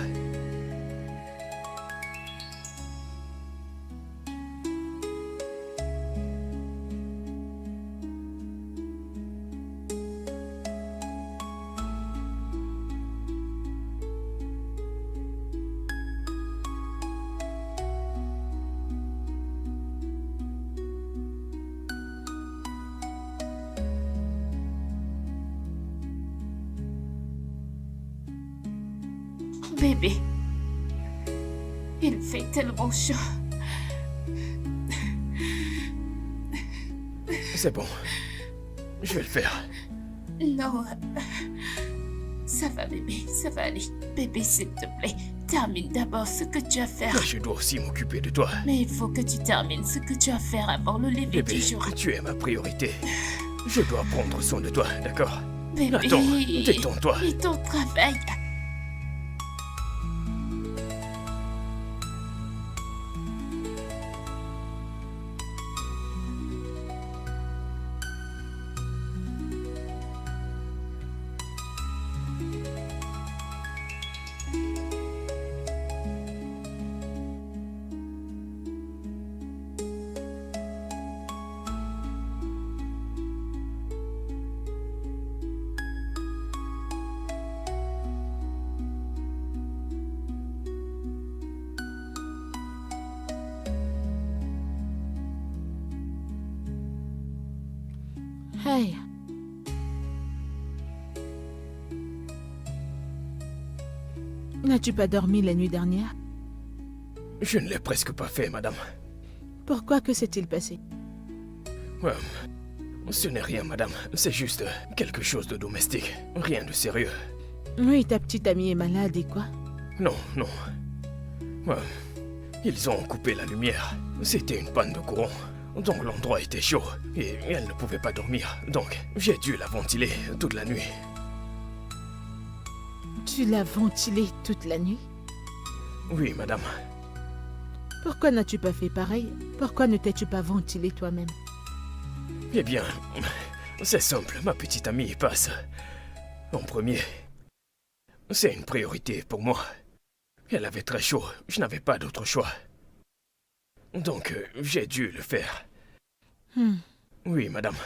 Bébé, il fait tellement chaud. C'est bon. Je vais le faire. Non, ça va bébé, ça va aller. Bébé, s'il te plaît, termine d'abord ce que tu as à faire. Mais je dois aussi m'occuper de toi. Mais il faut que tu termines ce que tu as à faire avant le lever Bébé, du jour. tu es ma priorité. Je dois prendre soin de toi, d'accord? Bébé, Attends, détends-toi. et ton travail. Hey. N'as-tu pas dormi la nuit dernière? je ne l'ai presque pas fait, madame. Pourquoi? Que s'est-il passé? Ce n'est rien, madame. C'est juste quelque chose de domestique. Rien de sérieux. Oui, ta petite amie est malade et quoi? Non. Ils ont coupé la lumière. C'était une panne de courant. Donc l'endroit était chaud et elle ne pouvait pas dormir. Donc j'ai dû la ventiler toute la nuit. Tu l'as ventilée toute la nuit? Oui, madame. Pourquoi n'as-tu pas fait pareil? Pourquoi ne t'es-tu pas ventilé toi-même? Eh bien, c'est simple. Ma petite amie passe en premier. C'est une priorité pour moi. Elle avait très chaud. Je n'avais pas d'autre choix. Donc, j'ai dû le faire. Oui, madame.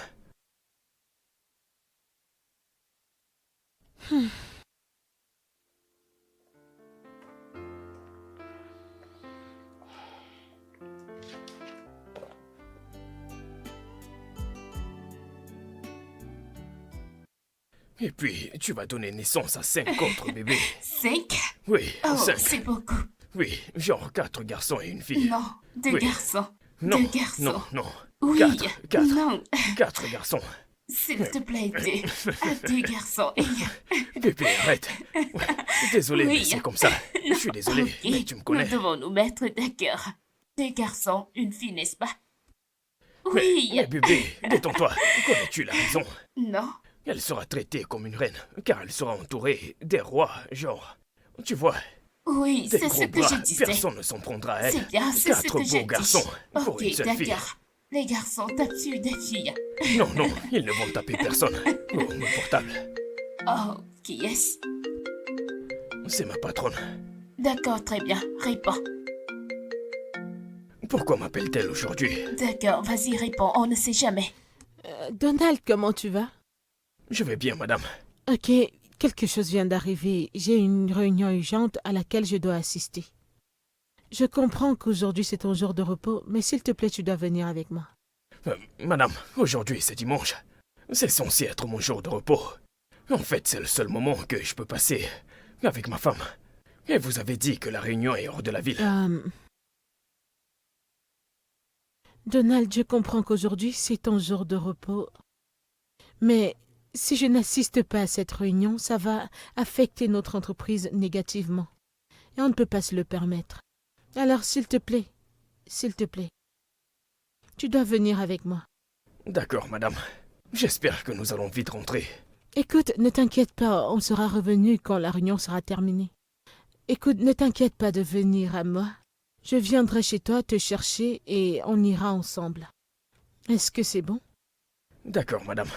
Et puis, tu vas donner naissance à 5 autres bébés. 5? Oui, Oh, 5. c'est beaucoup. Oui, genre 4 garçons et une fille. Non, 2 Oui. garçons. Non, 2 garçons. non. Oui, 4. non. 4 garçons. S'il te plaît, 2. À 2 garçons. Bébé, arrête. Désolé, Oui. mais c'est comme ça. Je suis désolé, Ok, mais tu me connais. Nous devons nous mettre d'accord. 2 garçons, une fille, n'est-ce pas? Mais Oui. bébé, détends-toi. Connais-tu la raison? Non. Elle sera traitée comme une reine, car elle sera entourée des rois, genre. Tu vois, Oui, des c'est gros ce que bras, je disais. personne ne s'en prendra à elle. C'est bien, c'est ce 4 que j'ai beaux garçons dit. pour Ok, une seule fille. d'accord. Les garçons tapent sur des filles. Non, ils ne vont taper personne. Oh, mon portable. Oh, qui est-ce? C'est ma patronne. D'accord, très bien. Réponds. Pourquoi m'appelle-t-elle aujourd'hui? D'accord, vas-y, réponds. On ne sait jamais. Donald, comment tu vas? Je vais bien, madame. Ok, quelque chose vient d'arriver. J'ai une réunion urgente à laquelle je dois assister. Je comprends qu'aujourd'hui c'est ton jour de repos, mais s'il te plaît, tu dois venir avec moi. Madame, aujourd'hui c'est dimanche. C'est censé être mon jour de repos. En fait, c'est le seul moment que je peux passer avec ma femme. Et vous avez dit que la réunion est hors de la ville. Donald, je comprends qu'aujourd'hui c'est ton jour de repos. Mais si je n'assiste pas à cette réunion, ça va affecter notre entreprise négativement. Et on ne peut pas se le permettre. Alors, s'il te plaît, tu dois venir avec moi. D'accord, madame. J'espère que nous allons vite rentrer. Écoute, ne t'inquiète pas, on sera revenu quand la réunion sera terminée. Écoute, ne t'inquiète pas de venir à moi. Je viendrai chez toi te chercher et on ira ensemble. Est-ce que c'est bon? D'accord, madame.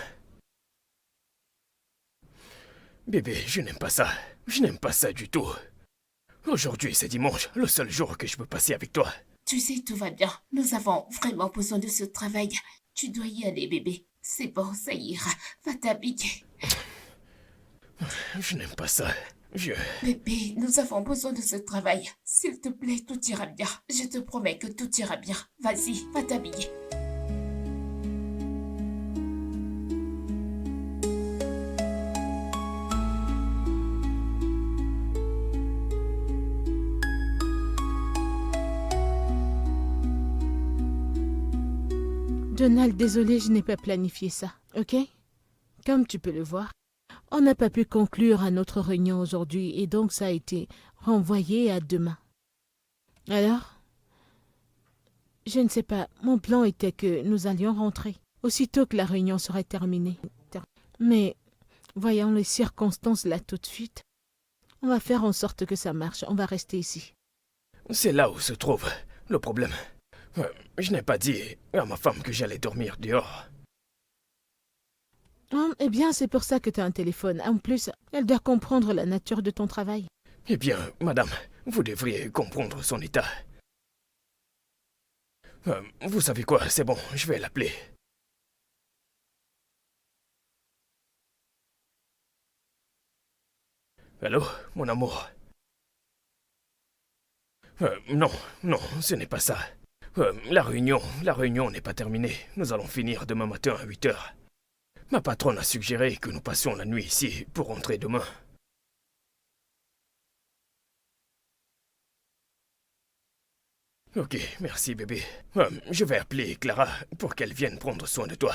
Bébé, je n'aime pas ça. Je n'aime pas ça du tout. Aujourd'hui, c'est dimanche, le seul jour que je peux passer avec toi. Tu sais, tout va bien. Nous avons vraiment besoin de ce travail. Tu dois y aller, bébé. C'est bon, ça ira. Va t'habiller. Je n'aime pas ça. Bébé, nous avons besoin de ce travail. S'il te plaît, tout ira bien. Je te promets que tout ira bien. Vas-y, va t'habiller. Donald, désolé, je n'ai pas planifié ça, ok? Comme tu peux le voir, on n'a pas pu conclure à notre réunion aujourd'hui et donc ça a été renvoyé à demain. Alors? Je ne sais pas, mon plan était que nous allions rentrer, aussitôt que la réunion serait terminée. Mais, voyant les circonstances là tout de suite, on va faire en sorte que ça marche, on va rester ici. C'est là où se trouve le problème. Je n'ai pas dit à ma femme que j'allais dormir dehors. Eh bien, c'est pour ça que tu as un téléphone. En plus, elle doit comprendre la nature de ton travail. Eh bien, madame, vous devriez comprendre son état. Vous savez quoi, c'est bon, je vais l'appeler. Allô, mon amour? Non, ce n'est pas ça. La réunion n'est pas terminée. Nous allons finir demain matin à 8 heures. Ma patronne a suggéré que nous passions la nuit ici pour rentrer demain. Ok, merci bébé. Je vais appeler Clara pour qu'elle vienne prendre soin de toi.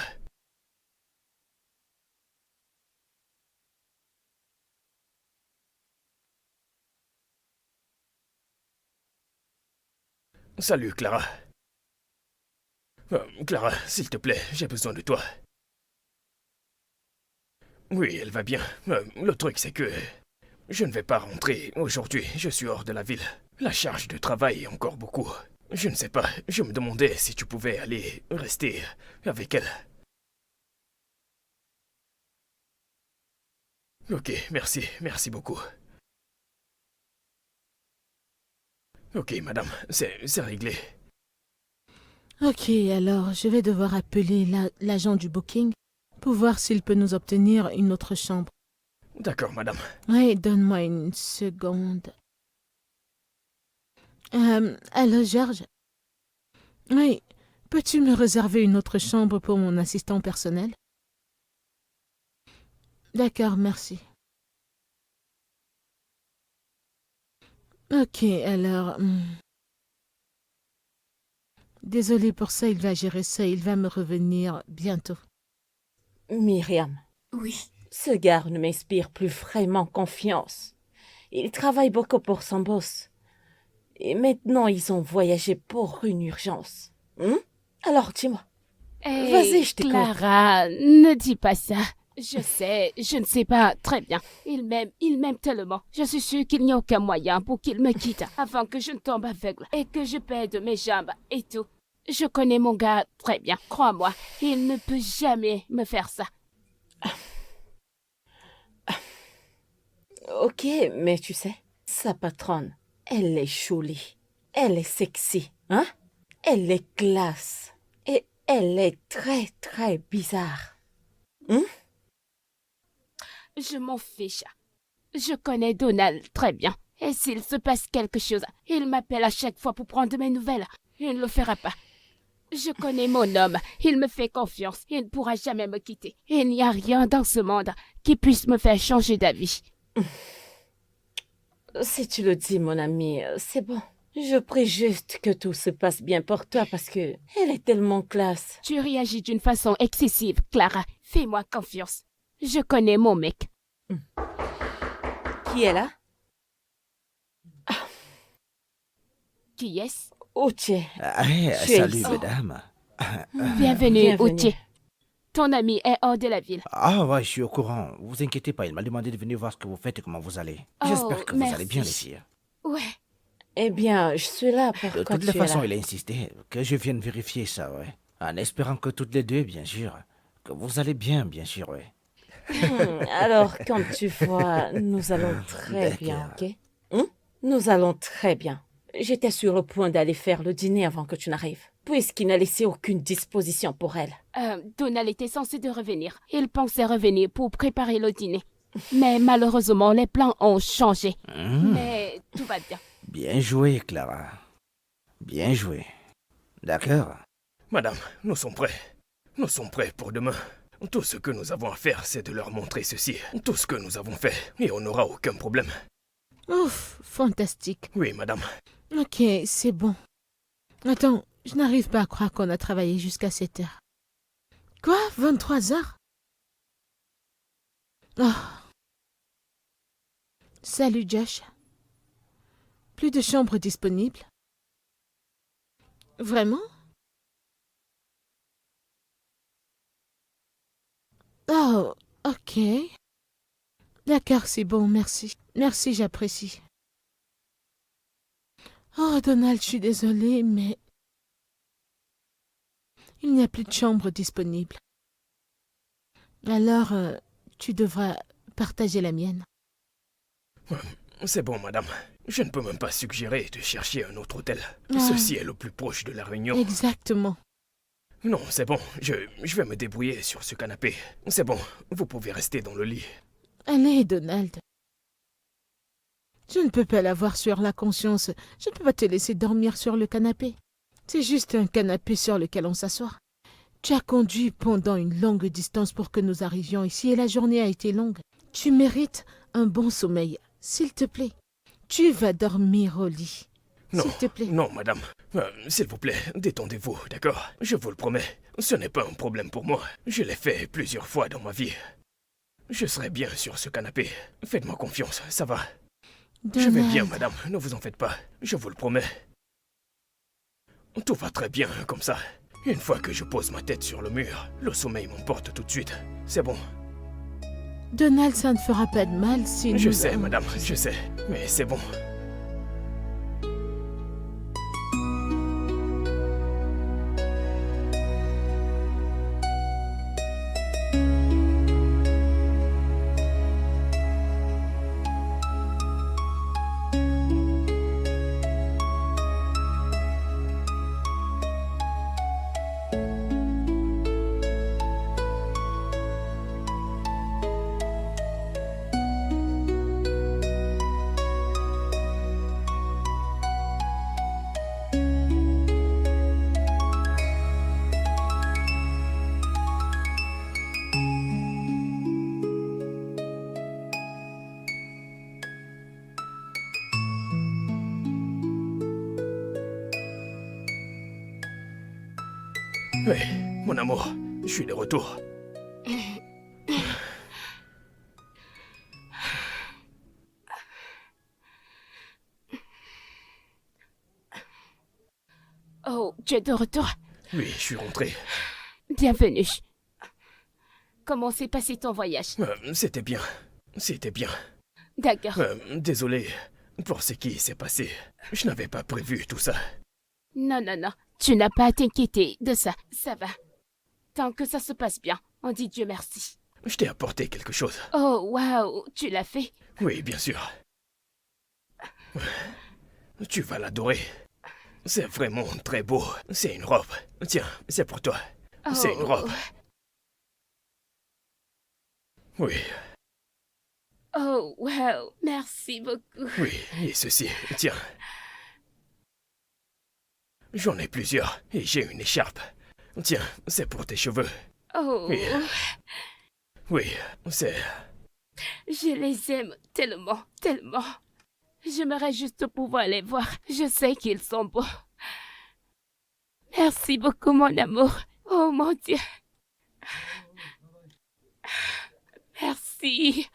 Salut Clara. Clara, s'il te plaît, j'ai besoin de toi. Oui, elle va bien. Le truc c'est que je ne vais pas rentrer aujourd'hui, je suis hors de la ville. La charge de travail est encore beaucoup. Je ne sais pas, je me demandais si tu pouvais aller rester avec elle. Ok, merci beaucoup. Ok, madame, c'est réglé. Ok, alors je vais devoir appeler l'agent du booking pour voir s'il peut nous obtenir une autre chambre. D'accord, madame. Oui, donne-moi une seconde. Allô, Georges? Oui, peux-tu me réserver une autre chambre pour mon assistant personnel? D'accord, merci. Ok, alors... Désolée pour ça, il va gérer ça, il va me revenir bientôt. Myriam, Oui. ce gars ne m'inspire plus vraiment confiance. Il travaille beaucoup pour son boss. Et maintenant, ils ont voyagé pour une urgence. Alors, dis-moi. Hey, Vas-y, je t'écoute. Clara, ne dis pas ça. Je sais, je ne sais pas très bien. Il m'aime tellement. Je suis sûre qu'il n'y a aucun moyen pour qu'il me quitte avant que je ne tombe aveugle et que je perde mes jambes et tout. Je connais mon gars très bien, crois-moi. Il ne peut jamais me faire ça. Ok, mais tu sais, sa patronne, elle est jolie. Elle est sexy, hein? Elle est classe. Et elle est très, très bizarre. Je m'en fiche. Je connais Donald très bien. Et s'il se passe quelque chose, il m'appelle à chaque fois pour prendre mes nouvelles. Il ne le fera pas. Je connais mon homme. Il me fait confiance. Il ne pourra jamais me quitter. Il n'y a rien dans ce monde qui puisse me faire changer d'avis. Si tu le dis, mon ami, c'est bon. Je prie juste que tout se passe bien pour toi parce que elle est tellement classe. Tu réagis d'une façon excessive, Clara. Fais-moi confiance. Je connais mon mec. Qui est là? Qui est-ce? Outier. Hey, Tu es salut, ici. mesdames. Bienvenue, Bienvenue. Outier. Ton ami est hors de la ville. Ah ouais, je suis au courant. Vous inquiétez pas, il m'a demandé de venir voir ce que vous faites et comment vous allez. Oh, J'espère que vous allez bien, les merci. filles. Ouais. Eh bien, je suis là De pourquoi toutes tu les es façons, là. il a insisté que je vienne vérifier ça, ouais. En espérant que toutes les deux, bien sûr. Que vous allez bien sûr, ouais. Alors, comme tu vois, nous allons très bien, D'accord. ok? Nous allons très bien. J'étais sur le point d'aller faire le dîner avant que tu n'arrives, puisqu'il n'a laissé aucune disposition pour elle. Donald était censé de revenir. Il pensait revenir pour préparer le dîner. Mais malheureusement, les plans ont changé. Mais tout va bien. Bien joué, Clara. Bien joué. D'accord. Madame, nous sommes prêts. Nous sommes prêts pour demain. Tout ce que nous avons à faire, c'est de leur montrer ceci. Tout ce que nous avons fait, et on n'aura aucun problème. Ouf, fantastique. Oui, madame. Ok, c'est bon. Attends, je n'arrive pas à croire qu'on a travaillé jusqu'à 7 heures. Quoi? 23 heures? Oh. Salut Josh. Plus de chambres disponibles? Vraiment? Oh, ok. D'accord, c'est bon, merci. Merci, j'apprécie. Oh, Donald, je suis désolée, mais... il n'y a plus de chambre disponible. Alors, tu devras partager la mienne. C'est bon, madame. Je ne peux même pas suggérer de chercher un autre hôtel. Ah. Ceci est le plus proche de la Réunion. Exactement. Non, c'est bon. Je vais me débrouiller sur ce canapé. C'est bon. Vous pouvez rester dans le lit. Allez, Donald. Je ne peux pas l'avoir sur la conscience. Je ne peux pas te laisser dormir sur le canapé. C'est juste un canapé sur lequel on s'assoit. Tu as conduit pendant une longue distance pour que nous arrivions ici et la journée a été longue. Tu mérites un bon sommeil, s'il te plaît. Tu vas dormir au lit. Non, s'il te plaît. non, madame. S'il vous plaît, détendez-vous, d'accord? Je vous le promets, ce n'est pas un problème pour moi. Je l'ai fait plusieurs fois dans ma vie. Je serai bien sur ce canapé. Faites-moi confiance, ça va. Je vais bien, Donald. madame, ne vous en faites pas. Je vous le promets. Tout va très bien comme ça. Une fois que je pose ma tête sur le mur, le sommeil m'emporte tout de suite. C'est bon. Donald, ça ne fera pas de mal si Je nous- sais, madame, je sais. Mais c'est bon. Oui, mon amour, je suis de retour. Oh, tu es de retour. Oui, je suis rentré. Bienvenue. Comment s'est passé ton voyage? C'était bien. C'était bien. D'accord. Désolé pour ce qui s'est passé. Je n'avais pas prévu tout ça. Non, non, non. Tu n'as pas à t'inquiéter de ça. Ça va. Tant que ça se passe bien, on dit Dieu merci. Je t'ai apporté quelque chose. Oh, waouh, tu l'as fait? Oui, bien sûr. Tu vas l'adorer. C'est vraiment très beau. C'est une robe. Tiens, c'est pour toi. C'est une robe. Oui, Oh, waouh, merci beaucoup. oui, et ceci, tiens. J'en ai plusieurs et j'ai une écharpe. Tiens, c'est pour tes cheveux. Oh, Oui. Oui, c'est... je les aime tellement, tellement. J'aimerais juste pouvoir les voir. Je sais qu'ils sont beaux. Merci beaucoup, mon amour. Oh, mon Dieu. Merci.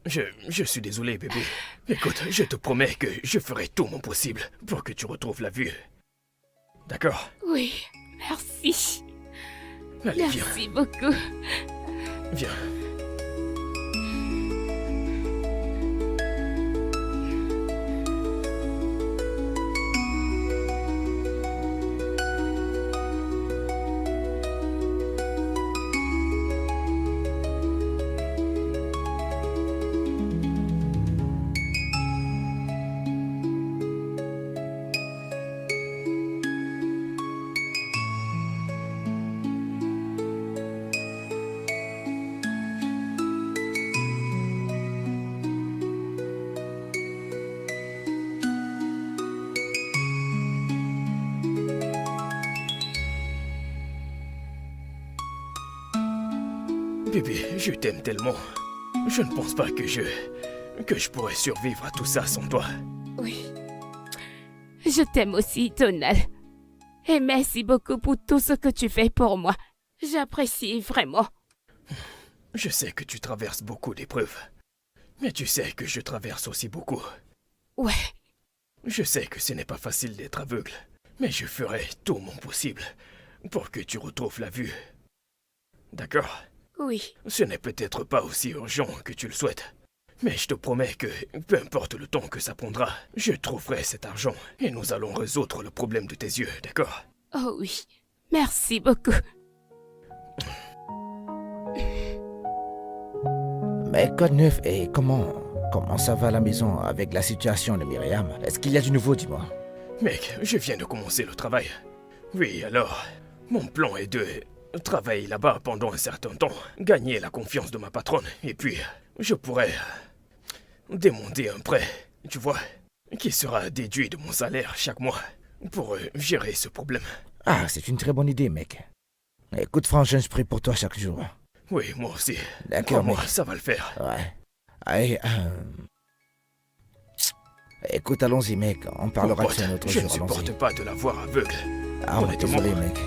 Je suis désolé, bébé. Écoute, je te promets que je ferai tout mon possible pour que tu retrouves la vue. D'accord? Oui, merci. Allez, viens, Merci beaucoup. viens. Bébé, je t'aime tellement. Je ne pense pas que je pourrais survivre à tout ça sans toi. Oui. Je t'aime aussi, Donald. Et merci beaucoup pour tout ce que tu fais pour moi. J'apprécie vraiment. Je sais que tu traverses beaucoup d'épreuves. Mais tu sais que je traverse aussi beaucoup. Ouais, Je sais que ce n'est pas facile d'être aveugle. Mais je ferai tout mon possible pour que tu retrouves la vue. D'accord? oui. Ce n'est peut-être pas aussi urgent que tu le souhaites. Mais je te promets que, peu importe le temps que ça prendra, je trouverai cet argent et nous allons résoudre le problème de tes yeux, d'accord? Oh oui. Merci beaucoup. Mais Code 9, et comment ça va à la maison avec la situation de Myriam? Est-ce qu'il y a du nouveau, dis-moi? Mec, je viens de commencer le travail. Oui, alors, mon plan est de travailler là-bas pendant un certain temps, gagner la confiance de ma patronne, et puis je pourrais demander un prêt, tu vois, qui sera déduit de mon salaire chaque mois pour gérer ce problème. Ah, c'est une très bonne idée, mec. Écoute, franchement, je prie pour toi chaque jour. Oui, moi aussi. D'accord, Crois-moi, mec. ça va le faire. Ouais. Allez, Écoute, allons-y, mec. On parlera Mon de ça un pote, autre je ne jour, allons-y. supporte pas de la voir aveugle. Ah ouais, Honnêtement. désolé, mec.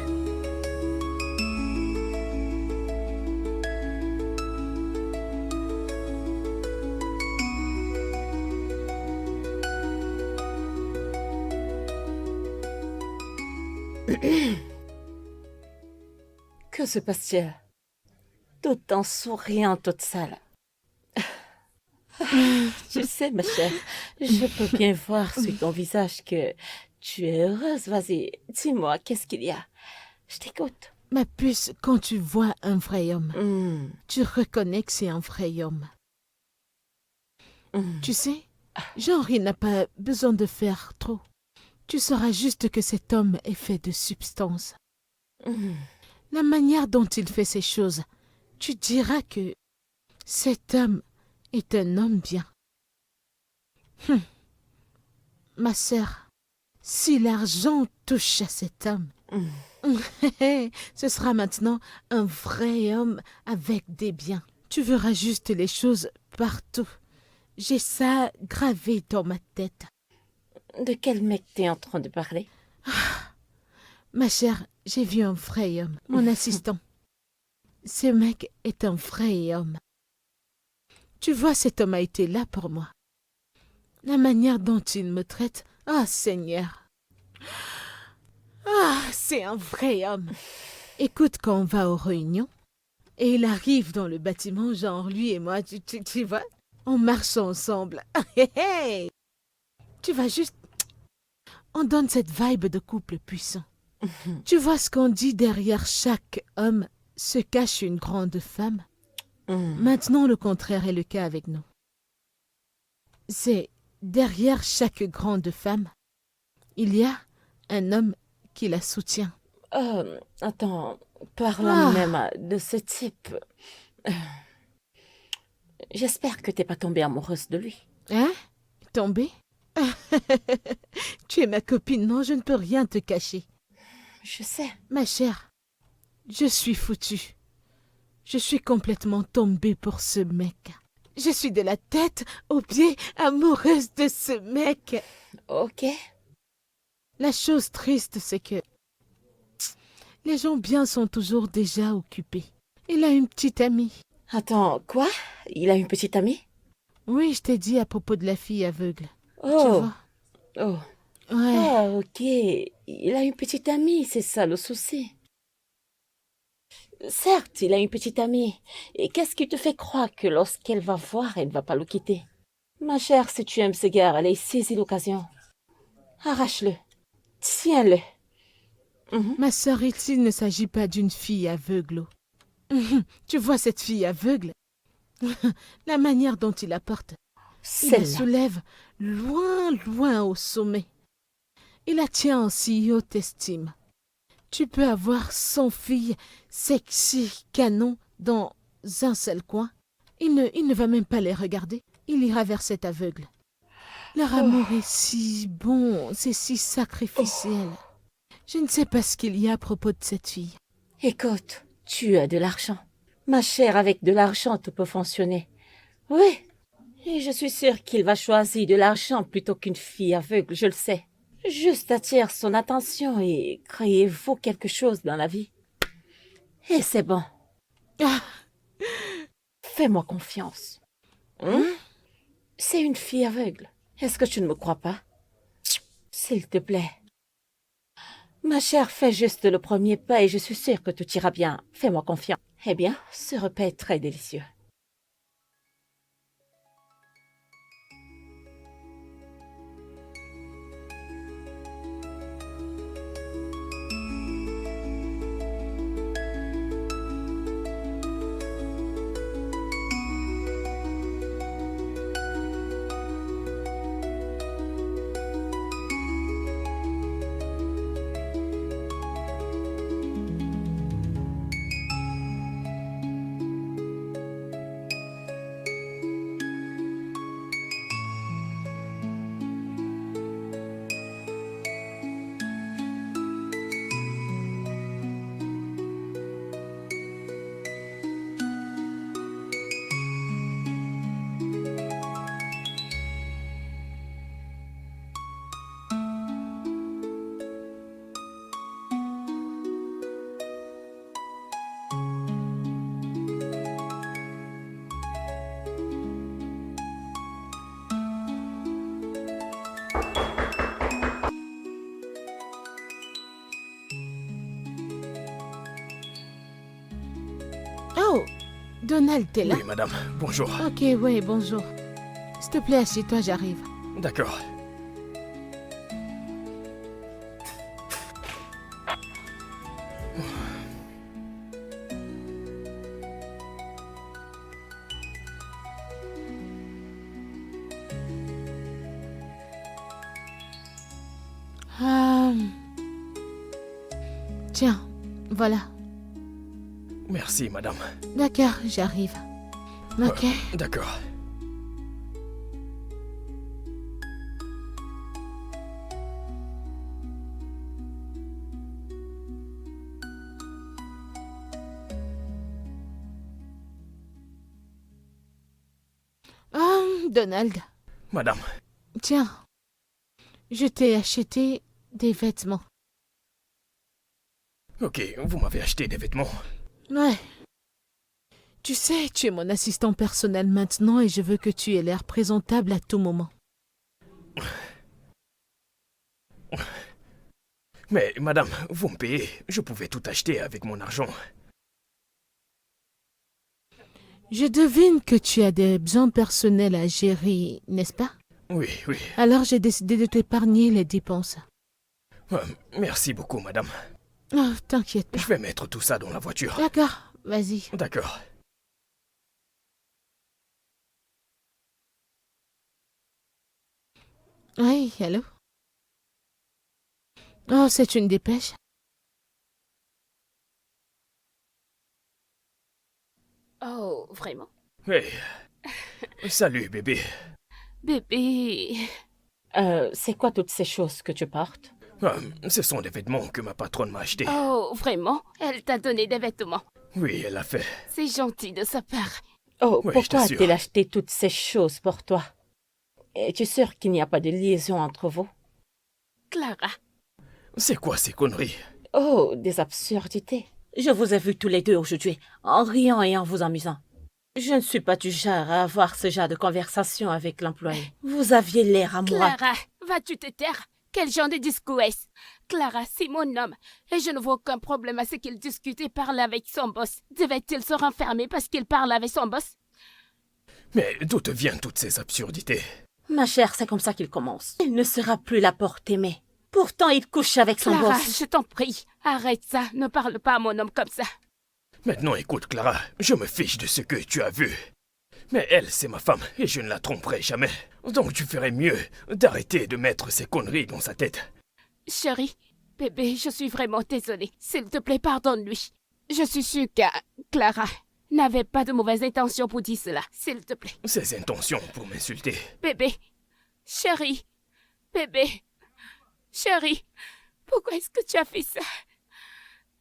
Que se passe-t-il? Tout en souriant, toute seule. Tu sais, ma chère, je peux bien voir sur ton visage que tu es heureuse. Vas-y, dis-moi, qu'est-ce qu'il y a? Je t'écoute. Ma puce, quand tu vois un vrai homme, Hmm, tu reconnais que c'est un vrai homme. hmm. Tu sais, genre, il n'a pas besoin de faire trop. Tu sauras juste que cet homme est fait de substance. Hmm. La manière dont il fait ces choses, tu diras que cet homme est un homme bien. Ma sœur, si l'argent touche à cet homme, ce sera maintenant un vrai homme avec des biens. Tu verras juste les choses partout. J'ai ça gravé dans ma tête. De quel mec t'es en train de parler? Ma chère, j'ai vu un vrai homme, mon assistant. Ce mec est un vrai homme. Tu vois, cet homme a été là pour moi. La manière dont il me traite, ah Seigneur. Ah, c'est un vrai homme. Écoute, quand on va aux réunions, et il arrive dans le bâtiment, genre lui et moi, tu vois, on marche ensemble. Hey, hey. Tu vas juste... On donne cette vibe de couple puissant. Tu vois ce qu'on dit, derrière chaque homme se cache une grande femme. Maintenant, le contraire est le cas avec nous. C'est derrière chaque grande femme, il y a un homme qui la soutient. Attends, parlant Ah. même de ce type. euh, J'espère que t'es pas tombée amoureuse de lui. Hein? Tombé? Tu es ma copine, non, je ne peux rien te cacher. Je sais. Ma chère, je suis foutue. Je suis complètement tombée pour ce mec. Je suis de la tête aux pieds amoureuse de ce mec. Ok. La chose triste, c'est que les gens bien sont toujours déjà occupés. Il a une petite amie. Attends, quoi? Il a une petite amie? Oui, je t'ai dit à propos de la fille aveugle. Tu Oh, vois? oh. Ouais. Ah, ok. Il a une petite amie, c'est ça le souci. Certes, il a une petite amie. Et qu'est-ce qui te fait croire que lorsqu'elle va voir, elle ne va pas le quitter? Ma chère, si tu aimes ce gars, allez, saisis l'occasion. Arrache-le. Tiens-le. Ma sœur, ici, il ne s'agit pas d'une fille aveugle. Tu vois cette fille aveugle? La manière dont il la porte, il la Celle-là. soulève loin, loin au sommet. Il la tient en si haute estime. Tu peux avoir 100 filles sexy canon dans un seul coin. Il ne va même pas les regarder. Il ira vers cet aveugle. Leur amour est si bon, c'est si sacrificiel. Je ne sais pas ce qu'il y a à propos de cette fille. Écoute, tu as de l'argent. Ma chère, avec de l'argent, tout peut fonctionner. Oui. Et je suis sûre qu'il va choisir de l'argent plutôt qu'une fille aveugle, je le sais. Juste attire son attention et créez-vous quelque chose dans la vie. Et c'est bon. Ah, Fais-moi confiance. C'est une fille aveugle. Est-ce que tu ne me crois pas? S'il te plaît. Ma chère, fais juste le premier pas et je suis sûre que tout ira bien. Fais-moi confiance. Eh bien, ce repas est très délicieux. Oh, Donald, t'es là? Oui, madame. Bonjour. Ok, oui, bonjour. S'il te plaît, assieds-toi, j'arrive. D'accord. Tiens, voilà. Merci, madame. D'accord, j'arrive. Ok. D'accord. Donald, Madame. tiens. Je t'ai acheté des vêtements. Ok, vous m'avez acheté des vêtements. Ouais. Tu sais, tu es mon assistant personnel maintenant et je veux que tu aies l'air présentable à tout moment. Mais, madame, vous me payez. Je pouvais tout acheter avec mon argent. Je devine que tu as des besoins personnels à gérer, n'est-ce pas? Oui, oui. Alors j'ai décidé de t'épargner les dépenses. Merci beaucoup, madame. Oh, t'inquiète pas. Je vais mettre tout ça dans la voiture. D'accord, vas-y. D'accord. Oui, allô? Oh, c'est une dépêche. Oh, vraiment? Hey. Salut, bébé. Bébé. C'est quoi toutes ces choses que tu portes? Ce sont des vêtements que ma patronne m'a achetés. Oh, vraiment? Elle t'a donné des vêtements. Oui, elle a fait. C'est gentil de sa part. Oh, Oui, je pourquoi t'assure. a-t-il acheté toutes ces choses pour toi? Es-tu sûr qu'il n'y a pas de liaison entre vous? Clara. C'est quoi ces conneries? Oh, des absurdités. Je vous ai vus tous les deux aujourd'hui, en riant et en vous amusant. Je ne suis pas du genre à avoir ce genre de conversation avec l'employé. Vous aviez l'air à moi. Clara, vas-tu te taire? Quel genre de discours est-ce? Clara, c'est mon homme, et je ne vois aucun problème à ce qu'il discute et parle avec son boss. Devait-il se renfermer parce qu'il parle avec son boss? Mais d'où te viennent toutes ces absurdités? Ma chère, c'est comme ça qu'il commence. Il ne sera plus la porte aimée. Pourtant, il couche avec son Clara, boss. je t'en prie, arrête ça, ne parle pas à mon homme comme ça. Maintenant, écoute, Clara, je me fiche de ce que tu as vu. Mais elle, c'est ma femme, et je ne la tromperai jamais. Donc tu ferais mieux d'arrêter de mettre ces conneries dans sa tête. Chérie, bébé, je suis vraiment désolée. S'il te plaît, pardonne-lui. Je suis sûre que Clara n'avait pas de mauvaises intentions pour dire cela. S'il te plaît. Ses intentions pour m'insulter. Bébé, chérie, bébé, chérie, pourquoi est-ce que tu as fait ça?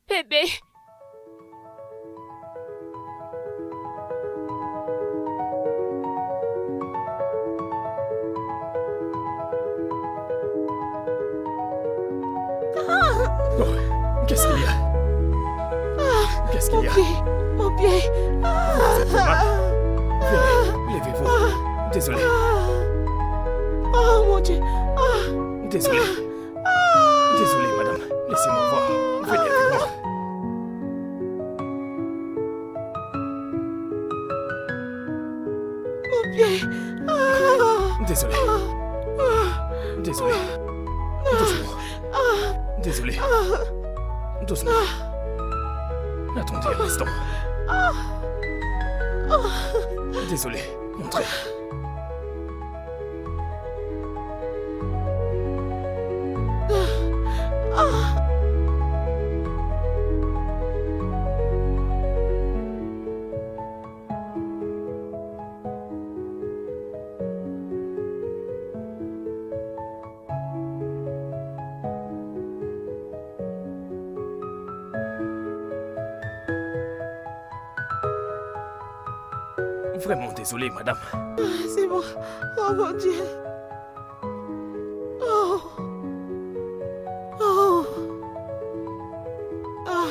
Bébé. Oh, qu'est-ce qu'il y a? Qu'est-ce qu'il y a? Mon pied. Vous êtes mal? Venez, levez-vous. Désolé, Oh mon Dieu. désolé. Désolé, madame. Laissez-moi voir. Venez avec moi. Mon pied. Désolé. Désolé. Doucement. Désolé. Doucement. Attendez un instant. Désolé. Entrez. Vraiment désolé, madame. C'est bon. Oh mon Dieu. Oh. Oh. Ah.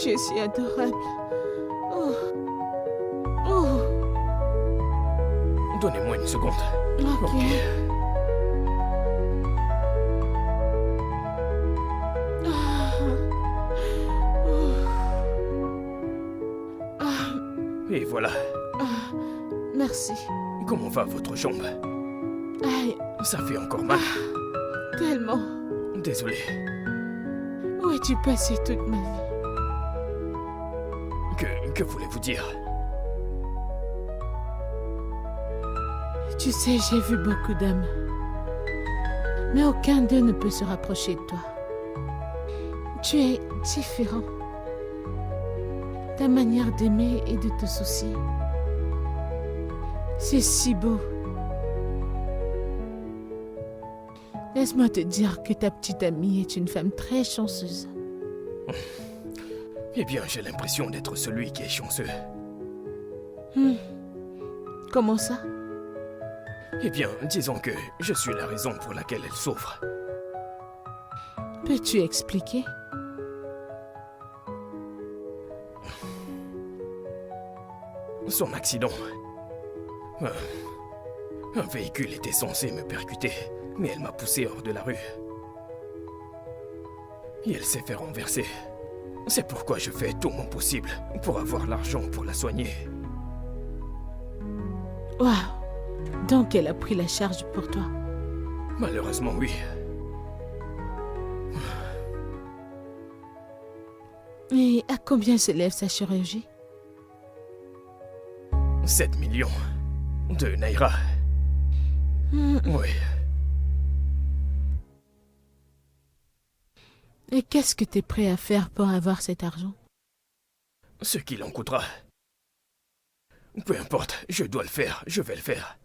Tu es si adorable. Oh. Oh. Donnez-moi une seconde. Ok. Ah. Oh. Ah. Et voilà. Ah. Merci. Comment va votre jambe? Aïe, Ça fait encore mal. tellement. Désolé. Où as-tu passé toute ma vie? Que voulez-vous dire? Tu sais, j'ai vu beaucoup d'hommes. Mais aucun d'eux ne peut se rapprocher de toi. Tu es différent. Ta manière d'aimer et de te soucier. C'est si beau. Laisse-moi te dire que ta petite amie est une femme très chanceuse. Eh bien, j'ai l'impression d'être celui qui est chanceux. Comment ça? Eh bien, disons que je suis la raison pour laquelle elle souffre. Peux-tu expliquer? Son accident. Un véhicule était censé me percuter, mais elle m'a poussé hors de la rue. Et elle s'est fait renverser. C'est pourquoi je fais tout mon possible pour avoir l'argent pour la soigner. Waouh! Donc elle a pris la charge pour toi. Malheureusement, oui. Et à combien s'élève sa chirurgie? 7 millions de Naira. Oui. Et qu'est-ce que tu es prêt à faire pour avoir cet argent? Ce qu'il en coûtera. Peu importe, je dois le faire, je vais le faire.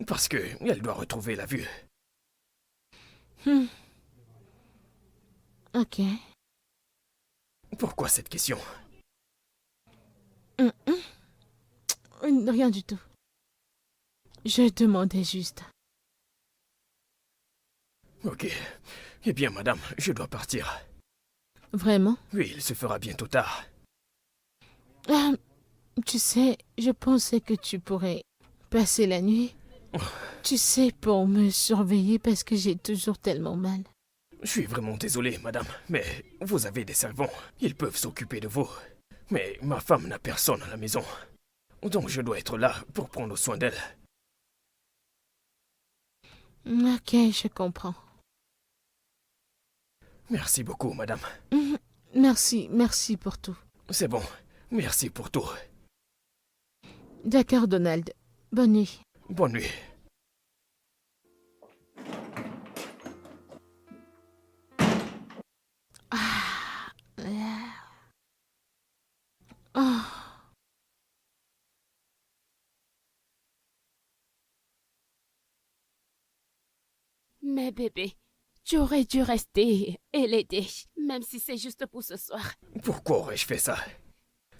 Parce que elle doit retrouver la vue. Ok. Pourquoi cette question? Rien du tout. Je demandais juste. Ok. Eh bien, madame, je dois partir. Vraiment? Oui, il se fera bientôt tard. Ah, tu sais, je pensais que tu pourrais passer la nuit. Tu sais, pour me surveiller parce que j'ai toujours tellement mal. Je suis vraiment désolé, madame, mais vous avez des servants. Ils peuvent s'occuper de vous. Mais ma femme n'a personne à la maison. Donc je dois être là pour prendre soin d'elle. Ok, je comprends. Merci beaucoup, madame. Merci pour tout. C'est bon. Merci pour tout. D'accord, Donald. Bonne nuit. Bonne nuit. Mais bébé, tu aurais dû rester et l'aider, même si c'est juste pour ce soir. Pourquoi aurais-je fait ça?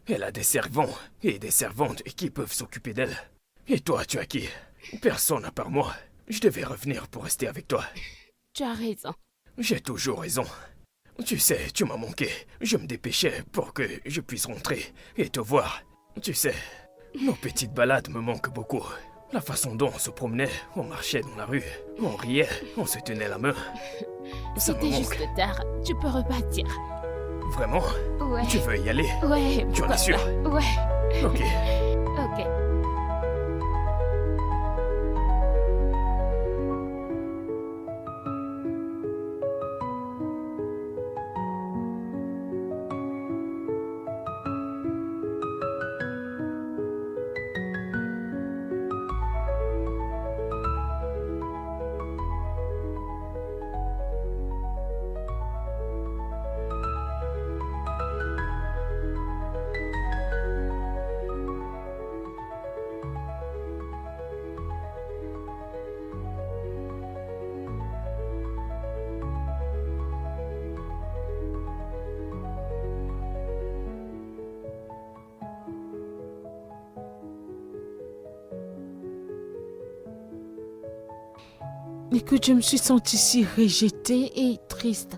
Elle a des servants et des servantes qui peuvent s'occuper d'elle. Et toi, tu as qui? Personne à part moi. Je devais revenir pour rester avec toi. Tu as raison. J'ai toujours raison. Tu sais, tu m'as manqué. Je me dépêchais pour que je puisse rentrer et te voir. Tu sais, nos petites balades me manquent beaucoup. La façon dont on se promenait, on marchait dans la rue, on riait, on se tenait la main. Ça me C'était manque. juste tard. Tu peux repartir. Vraiment? Ouais. Tu veux y aller? Ouais. Tu en es pourquoi sûr? pas. Ouais. Ok. Ok. Écoute, je me suis sentie si rejetée et triste.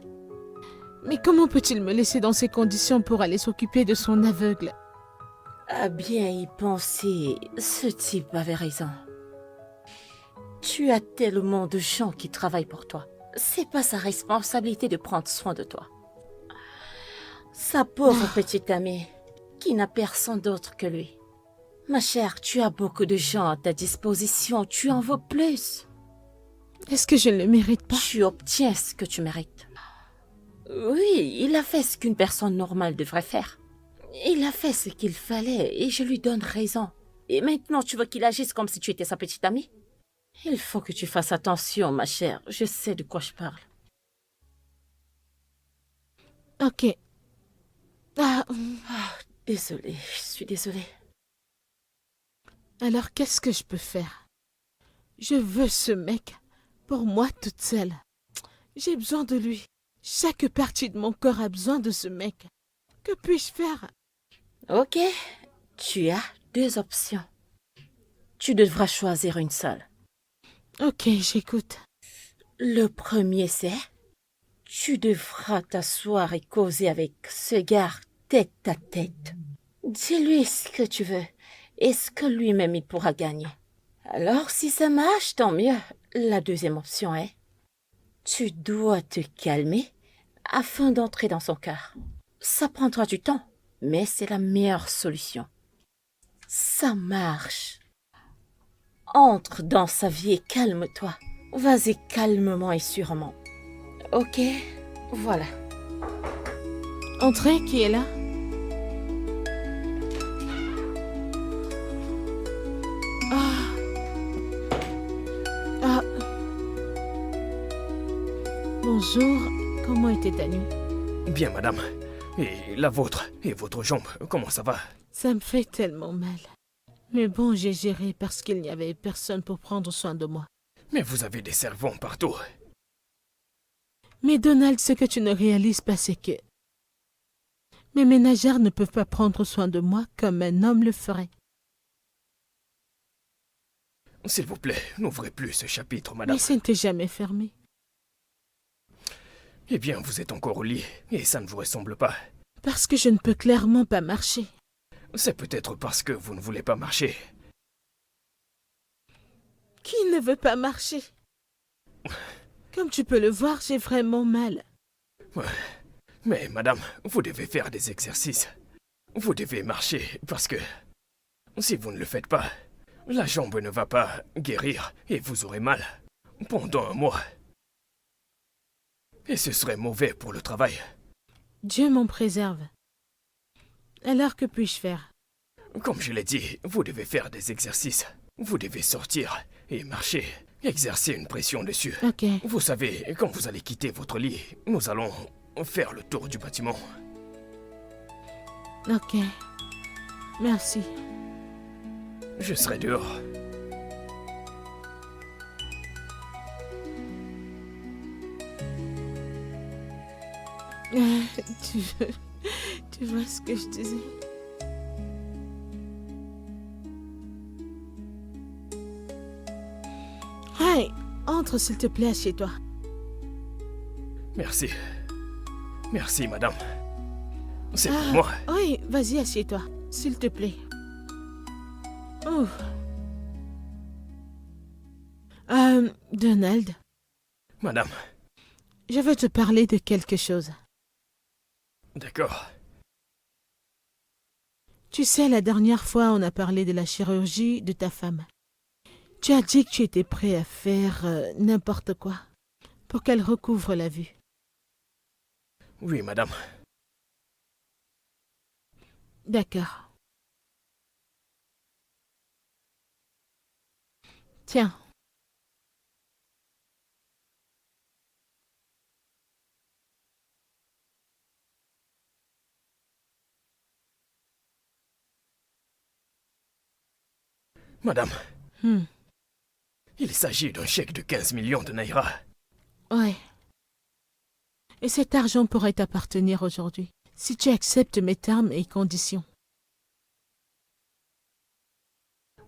Mais comment peut-il me laisser dans ces conditions pour aller s'occuper de son aveugle? À bien y penser, ce type avait raison. Tu as tellement de gens qui travaillent pour toi. C'est pas sa responsabilité de prendre soin de toi. Sa pauvre petite amie, qui n'a personne d'autre que lui. Ma chère, tu as beaucoup de gens à ta disposition, tu en veux plus. Est-ce que je ne le mérite pas? Tu obtiens ce que tu mérites. Oui, il a fait ce qu'une personne normale devrait faire. Il a fait ce qu'il fallait et je lui donne raison. Et maintenant, tu veux qu'il agisse comme si tu étais sa petite amie? Il faut que tu fasses attention, ma chère. Je sais de quoi je parle. Ok. Désolée, je suis désolée. Alors qu'est-ce que je peux faire? Je veux ce mec pour moi toute seule. J'ai besoin de lui. Chaque partie de mon corps a besoin de ce mec. Que puis-je faire? Ok, tu as 2 options. Tu devras choisir une seule. Ok, j'écoute. Le premier, c'est... Tu devras t'asseoir et causer avec ce gars tête à tête. Dis-lui ce que tu veux et ce que lui-même il pourra gagner. Alors, si ça marche, tant mieux. La deuxième option est... Tu dois te calmer afin d'entrer dans son cœur. Ça prendra du temps, mais c'est la meilleure solution. Ça marche. Entre dans sa vie et calme-toi. Vas-y calmement et sûrement. Ok, voilà. Entrez, qui est là? Ah. Bonjour, comment était ta nuit? Bien, madame. Et la vôtre? Et votre jambe? Comment ça va? Ça me fait tellement mal. Mais bon, j'ai géré parce qu'il n'y avait personne pour prendre soin de moi. Mais vous avez des servants partout. Mais Donald, ce que tu ne réalises pas, c'est que mes ménagères ne peuvent pas prendre soin de moi comme un homme le ferait. S'il vous plaît, n'ouvrez plus ce chapitre, madame. Mais ça n'était jamais fermé. Eh bien, vous êtes encore au lit, et ça ne vous ressemble pas. Parce que je ne peux clairement pas marcher. C'est peut-être parce que vous ne voulez pas marcher. Qui ne veut pas marcher? Comme tu peux le voir, j'ai vraiment mal. Ouais. Mais madame, vous devez faire des exercices. Vous devez marcher, parce que si vous ne le faites pas, la jambe ne va pas guérir et vous aurez mal pendant un mois. Et ce serait mauvais pour le travail. Dieu m'en préserve. Alors que puis-je faire? Comme je l'ai dit, vous devez faire des exercices. Vous devez sortir et marcher. Exercer une pression dessus. Ok. Vous savez, quand vous allez quitter votre lit, nous allons faire le tour du bâtiment. Ok. Merci. Je serai dehors. Tu vois ce que je disais? Hey, entre s'il te plaît, assieds-toi. Merci. Merci, madame. C'est pour moi. Oui, vas-y, assieds-toi, s'il te plaît. Oh. Donald, Madame. je veux te parler de quelque chose. D'accord. Tu sais, la dernière fois, on a parlé de la chirurgie de ta femme. Tu as dit que tu étais prêt à faire n'importe quoi pour qu'elle recouvre la vue. Oui, madame. D'accord. Tiens. Madame, Hmm. il s'agit d'un chèque de 15 millions de naira. Ouais. Et cet argent pourrait t'appartenir aujourd'hui, si tu acceptes mes termes et conditions.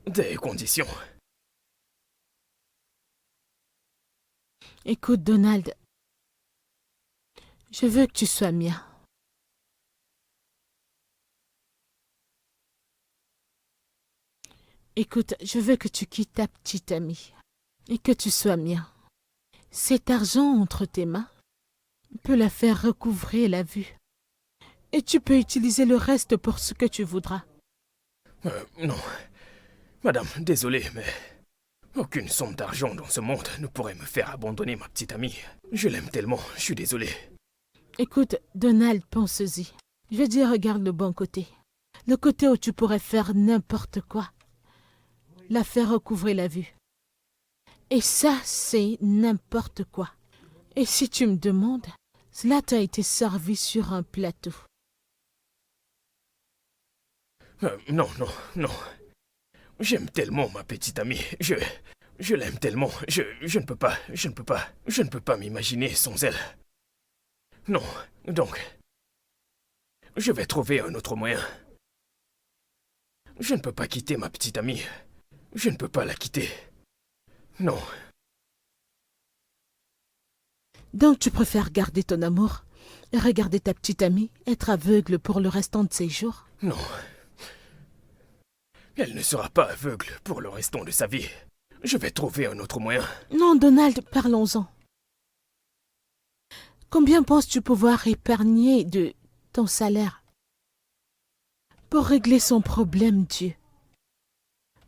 Des conditions. Écoute, Donald, Je veux que tu sois mien. Écoute, je veux que tu quittes ta petite amie et que tu sois mien. Cet argent entre tes mains peut la faire recouvrer la vue. Et tu peux utiliser le reste pour ce que tu voudras. Non. Madame, désolé, mais aucune somme d'argent dans ce monde ne pourrait me faire abandonner ma petite amie. Je l'aime tellement, je suis désolé. Écoute, Donald, pense-y. Je veux dire, regarde le bon côté. Le côté où tu pourrais faire n'importe quoi. La faire recouvrer la vue. Et ça, c'est n'importe quoi. Et si tu me demandes, cela t'a été servi sur un plateau. Non. J'aime tellement ma petite amie. Je l'aime tellement. Je ne peux pas m'imaginer sans elle. Non, donc, je vais trouver un autre moyen. Je ne peux pas quitter ma petite amie. Je ne peux pas la quitter. Non. Donc tu préfères garder ton amour et regarder ta petite amie être aveugle pour le restant de ses jours? Non. Elle ne sera pas aveugle pour le restant de sa vie. Je vais trouver un autre moyen. Non, Donald, parlons-en. Combien penses-tu pouvoir épargner de ton salaire pour régler son problème, Dieu?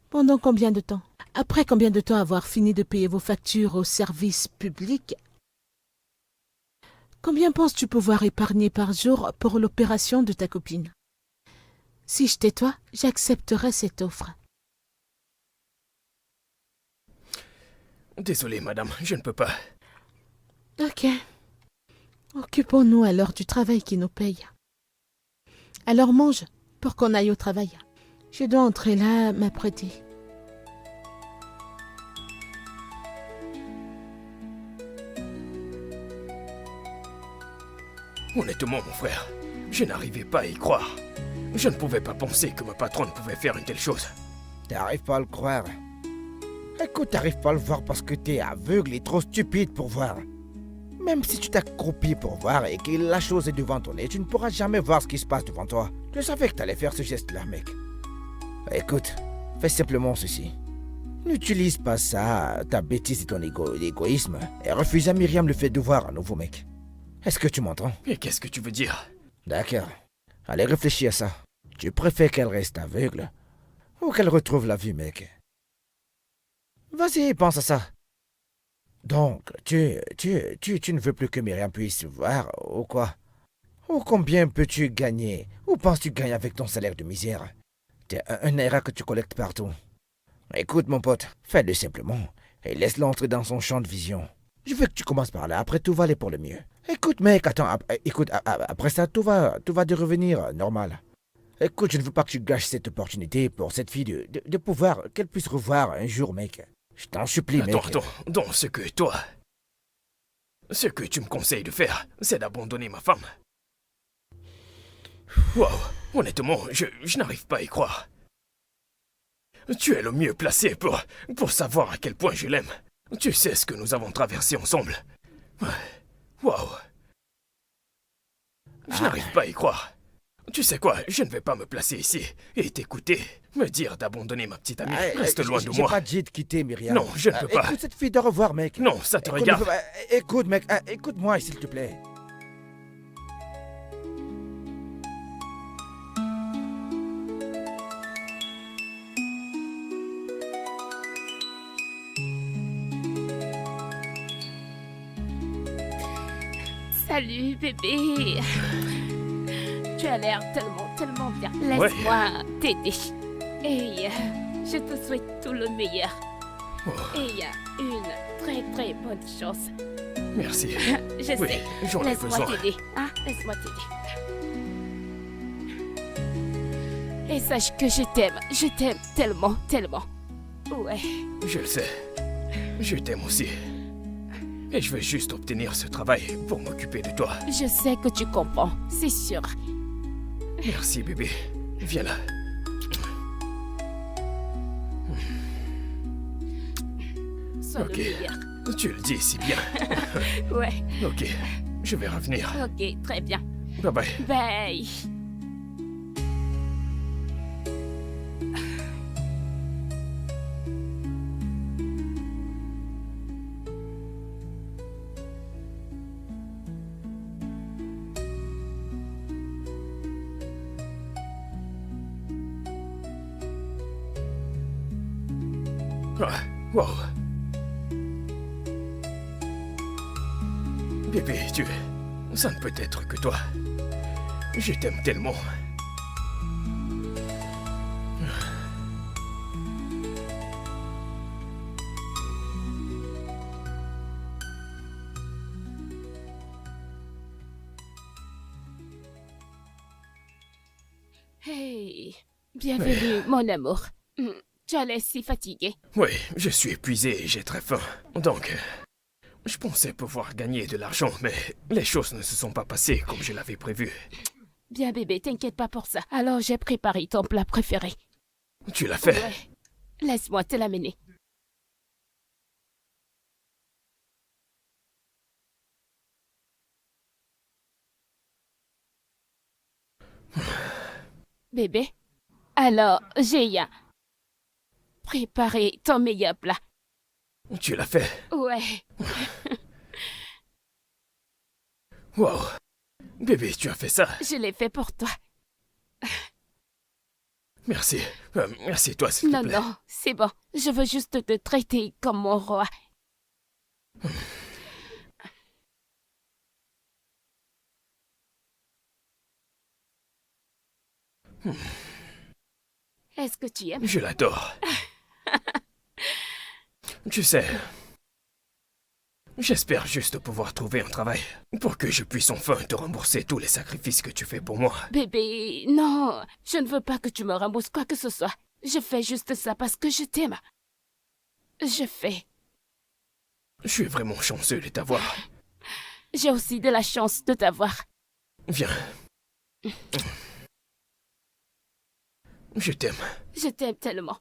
Pendant combien de temps? Après combien de temps avoir fini de payer vos factures au service public? Combien penses-tu pouvoir épargner par jour pour l'opération de ta copine? Si j'étais toi, j'accepterais cette offre. Désolé, madame, je ne peux pas. Ok. Occupons-nous alors du travail qui nous paye. Alors mange pour qu'on aille au travail. Je dois entrer là, m'apprêter. Honnêtement, mon frère, je n'arrivais pas à y croire. Je ne pouvais pas penser que ma patronne pouvait faire une telle chose. T'arrives pas à le croire. Écoute, t'arrives pas à le voir parce que t'es aveugle et trop stupide pour voir. Même si tu t'accroupis pour voir et que la chose est devant ton nez, tu ne pourras jamais voir ce qui se passe devant toi. Je savais que t'allais faire ce geste-là, mec. Écoute, fais simplement ceci. N'utilise pas ça, ta bêtise et ton égoïsme, et refuse à Myriam le fait de voir à nouveau, mec. Est-ce que tu m'entends? Et qu'est-ce que tu veux dire? D'accord. Allez, réfléchis à ça. Tu préfères qu'elle reste aveugle ou qu'elle retrouve la vue, mec? Vas-y, pense à ça. Donc, tu ne veux plus que Myriam puisse voir, ou quoi? Ou combien peux-tu gagner? Ou penses-tu gagner avec ton salaire de misère? T'es un erreur que tu collectes partout. Écoute, mon pote, fais-le simplement et laisse-le entrer dans son champ de vision. Je veux que tu commences par là, après tout va aller pour le mieux. Écoute, mec, attends, après ça, tout va devenir normal. Écoute, je ne veux pas que tu gâches cette opportunité pour cette fille de pouvoir, qu'elle puisse revoir un jour, mec. Je t'en supplie, mec. Attends, donc ce que tu me conseilles de faire, c'est d'abandonner ma femme. Waouh, honnêtement, je n'arrive pas à y croire. Tu es le mieux placé pour savoir à quel point je l'aime. Tu sais ce que nous avons traversé ensemble. Waouh. Je n'arrive pas à y croire. Tu sais quoi, je ne vais pas me placer ici et t'écouter, me dire d'abandonner ma petite amie. Reste loin de moi. J'ai pas dit de quitter, Myriam. Non, je ne peux pas. Écoute cette fille de revoir, mec. Non, ça te regarde. Écoute, mec, écoute-moi, s'il te plaît. Salut bébé. Tu as l'air tellement bien. Laisse-moi t'aider. Et je te souhaite tout le meilleur. Et une très bonne chance. Merci. Je sais. J'en ai besoin. Laisse-moi t'aider. Hein? Laisse-moi t'aider. Et sache que je t'aime tellement. Ouais. Je le sais. Je t'aime aussi. Et je vais juste obtenir ce travail pour m'occuper de toi. Je sais que tu comprends, c'est sûr. Merci, bébé. Viens là. Sois le meilleur. Tu le dis si bien. Ouais. Ok. Je vais revenir. Ok, très bien. Bye bye. Bye. Ah, wow. Bébé, ça ne peut être que toi. Je t'aime tellement. Hey, bienvenue, mon amour. Tu as l'air si fatigué. Oui, je suis épuisé et j'ai très faim. Donc, je pensais pouvoir gagner de l'argent, mais les choses ne se sont pas passées comme je l'avais prévu. Bien bébé, t'inquiète pas pour ça. Alors j'ai préparé ton plat préféré. Tu l'as fait? Ouais. Laisse-moi te l'amener. Bébé, alors j'ai préparé ton meilleur plat. Tu l'as fait? Ouais. Wow. Bébé, tu as fait ça? Je l'ai fait pour toi. Merci. Assieds-toi, s'il te Non, plaît. non, c'est bon. Je veux juste te traiter comme mon roi. Est-ce que tu aimes? Je l'adore. Tu sais, j'espère juste pouvoir trouver un travail pour que je puisse enfin te rembourser tous les sacrifices que tu fais pour moi. Bébé, non, je ne veux pas que tu me rembourses quoi que ce soit. Je fais juste ça parce que je t'aime. Je fais. Je suis vraiment chanceux de t'avoir. J'ai aussi de la chance de t'avoir. Viens. Je t'aime. Je t'aime tellement.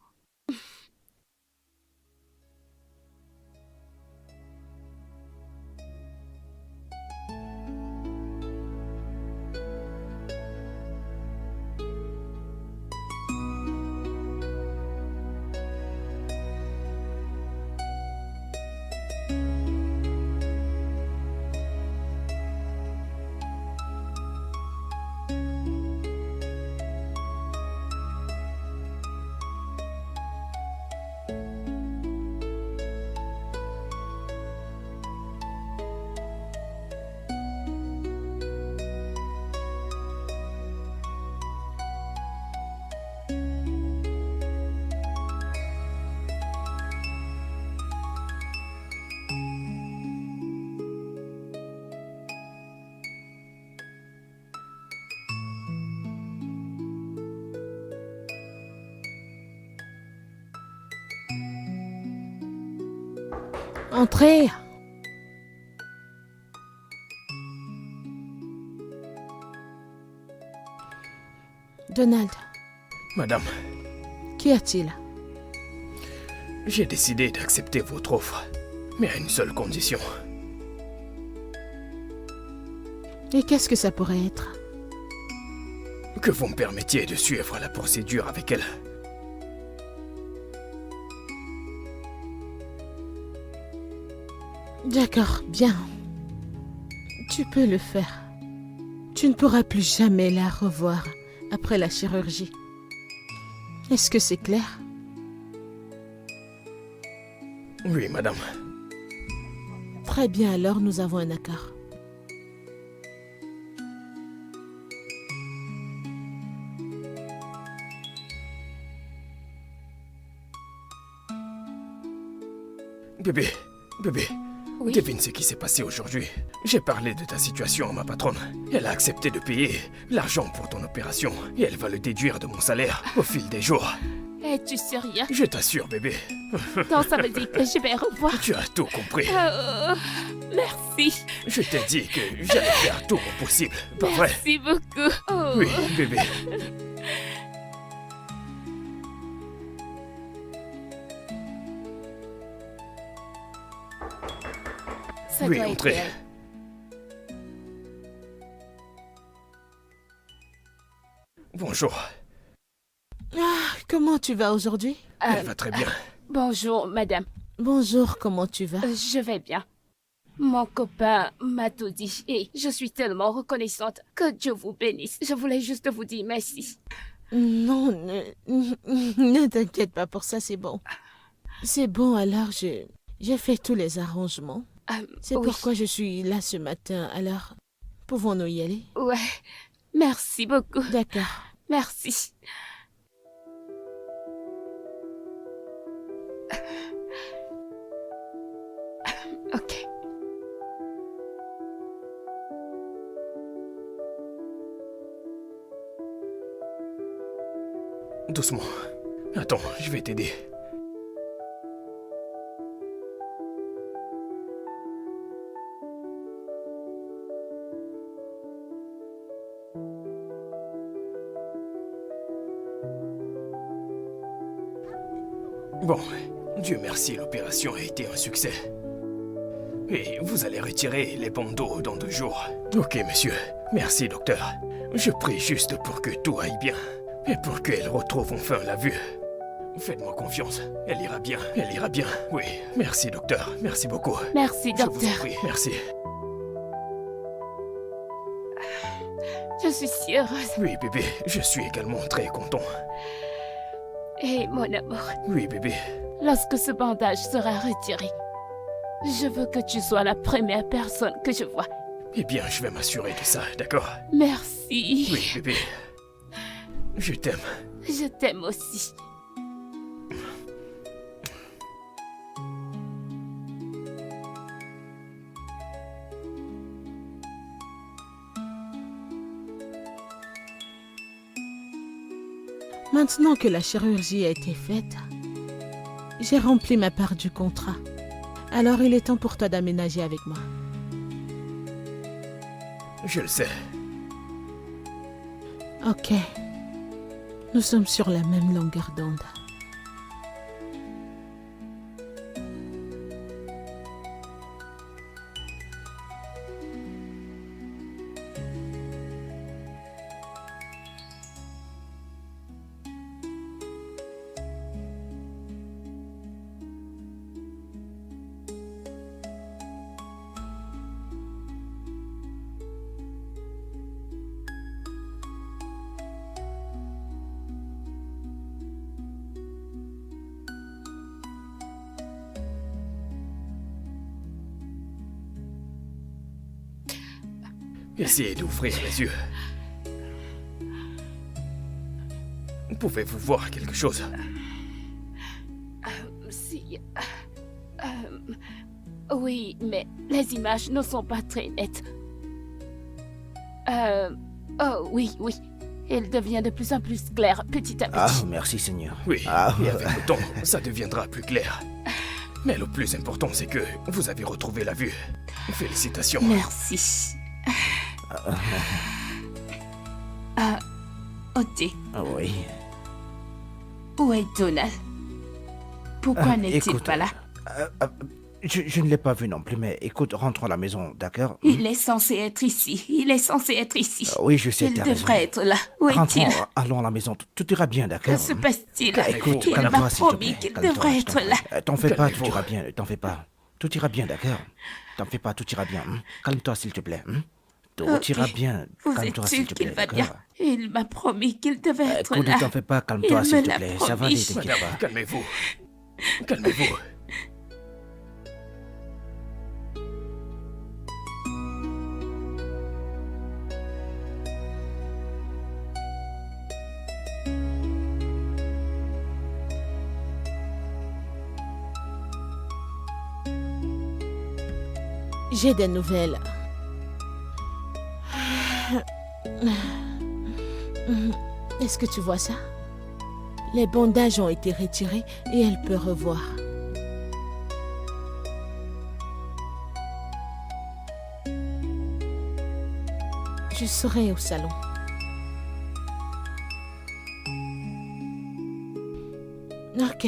Entrez. Donald, Madame, qu'y a-t-il? j'ai décidé d'accepter votre offre, mais à une seule condition. Et qu'est-ce que ça pourrait être? Que vous me permettiez de suivre la procédure avec elle. D'accord, bien. Tu peux le faire. Tu ne pourras plus jamais la revoir après la chirurgie. Est-ce que c'est clair? Oui, madame. Très bien, alors nous avons un accord. Bébé, Oui. devine ce qui s'est passé aujourd'hui. J'ai parlé de ta situation à ma patronne. Elle a accepté de payer l'argent pour ton opération et elle va le déduire de mon salaire au fil des jours. Es-tu sérieux? Je t'assure, bébé. Donc ça veut dire que je vais revoir. Tu as tout compris. Merci. Je t'ai dit que j'allais faire tout mon possible, pas vrai? Merci beaucoup. Oh. Oui, bébé. Ça Oui, doit être entrez. elle. Bonjour. Ah, comment tu vas aujourd'hui? Elle va très bien. Bonjour, madame. Bonjour, comment tu vas? Je vais bien. Mon copain m'a tout dit et je suis tellement reconnaissante. Que Dieu vous bénisse. Je voulais juste vous dire merci. Non, ne t'inquiète pas pour ça, c'est bon. C'est bon, alors j'ai fait tous les arrangements. C'est Oui. pourquoi je suis là ce matin, alors pouvons-nous y aller? Ouais. Merci beaucoup. D'accord. Merci. Ok. Doucement. Attends, je vais t'aider. Bon, Dieu merci, l'opération a été un succès. Et vous allez retirer les bandeaux dans 2 jours. Ok, monsieur. Merci, docteur. Je prie juste pour que tout aille bien. Et pour qu'elle retrouve enfin la vue. Faites-moi confiance. Elle ira bien. Elle ira bien. Oui. Merci, docteur. Merci beaucoup. Merci, Je vous en docteur. prie. Merci. Je suis si heureuse. Oui, bébé. Je suis également très content. Et mon amour, Oui, bébé. lorsque ce bandage sera retiré, je veux que tu sois la première personne que je vois. Eh bien, je vais m'assurer de ça, d'accord? Merci. Oui, bébé. Je t'aime. Je t'aime aussi. Maintenant que la chirurgie a été faite, j'ai rempli ma part du contrat. Alors il est temps pour toi d'aménager avec moi. Je le sais. Ok. Nous sommes sur la même longueur d'onde. Essayez d'ouvrir les yeux. Pouvez-vous voir quelque chose? Si. Oui, mais les images ne sont pas très nettes. Oh oui, oui. Il devient de plus en plus clair petit à Ah, petit. merci Seigneur. Oui, Ah, et avec le temps, ça deviendra plus clair. Mais le plus important, c'est que vous avez retrouvé la vue. Félicitations. Merci. Oti, oui. où est Donald? Pourquoi n'est-il Écoute, pas là? Je ne l'ai pas vu non plus, mais écoute, rentrons à la maison, d'accord? Il est censé être ici. Il est censé être ici. Oui, je sais, Il t'as devrait raison. être là. Où est-il? Rentrons, allons à la maison, tout ira bien, d'accord? Que se passe-t-il? Écoute, Il m'a calme-toi, s'il te promis plaît. qu'il Calme-toi, devrait je t'en être là. prie. T'en fais pas, tout Calmez-vous. ira bien, t'en fais pas. Tout ira bien, d'accord? T'en fais pas, tout ira bien. Calme-toi, s'il te plaît. Tout Ok. ira bien. Vous Calme-toi, êtes s'il sûr te qu'il plaît, va bien? d'accord? Il m'a promis qu'il devait être Écoute, là. ne t'en fais pas, calme-toi, Il s'il me te l'a plaît. Ça va promis. aller, t'inquiète Madame, pas. calmez-vous. Calmez-vous. J'ai des nouvelles. Est-ce que tu vois ça? Les bandages ont été retirés et elle peut revoir. Je serai au salon. Ok.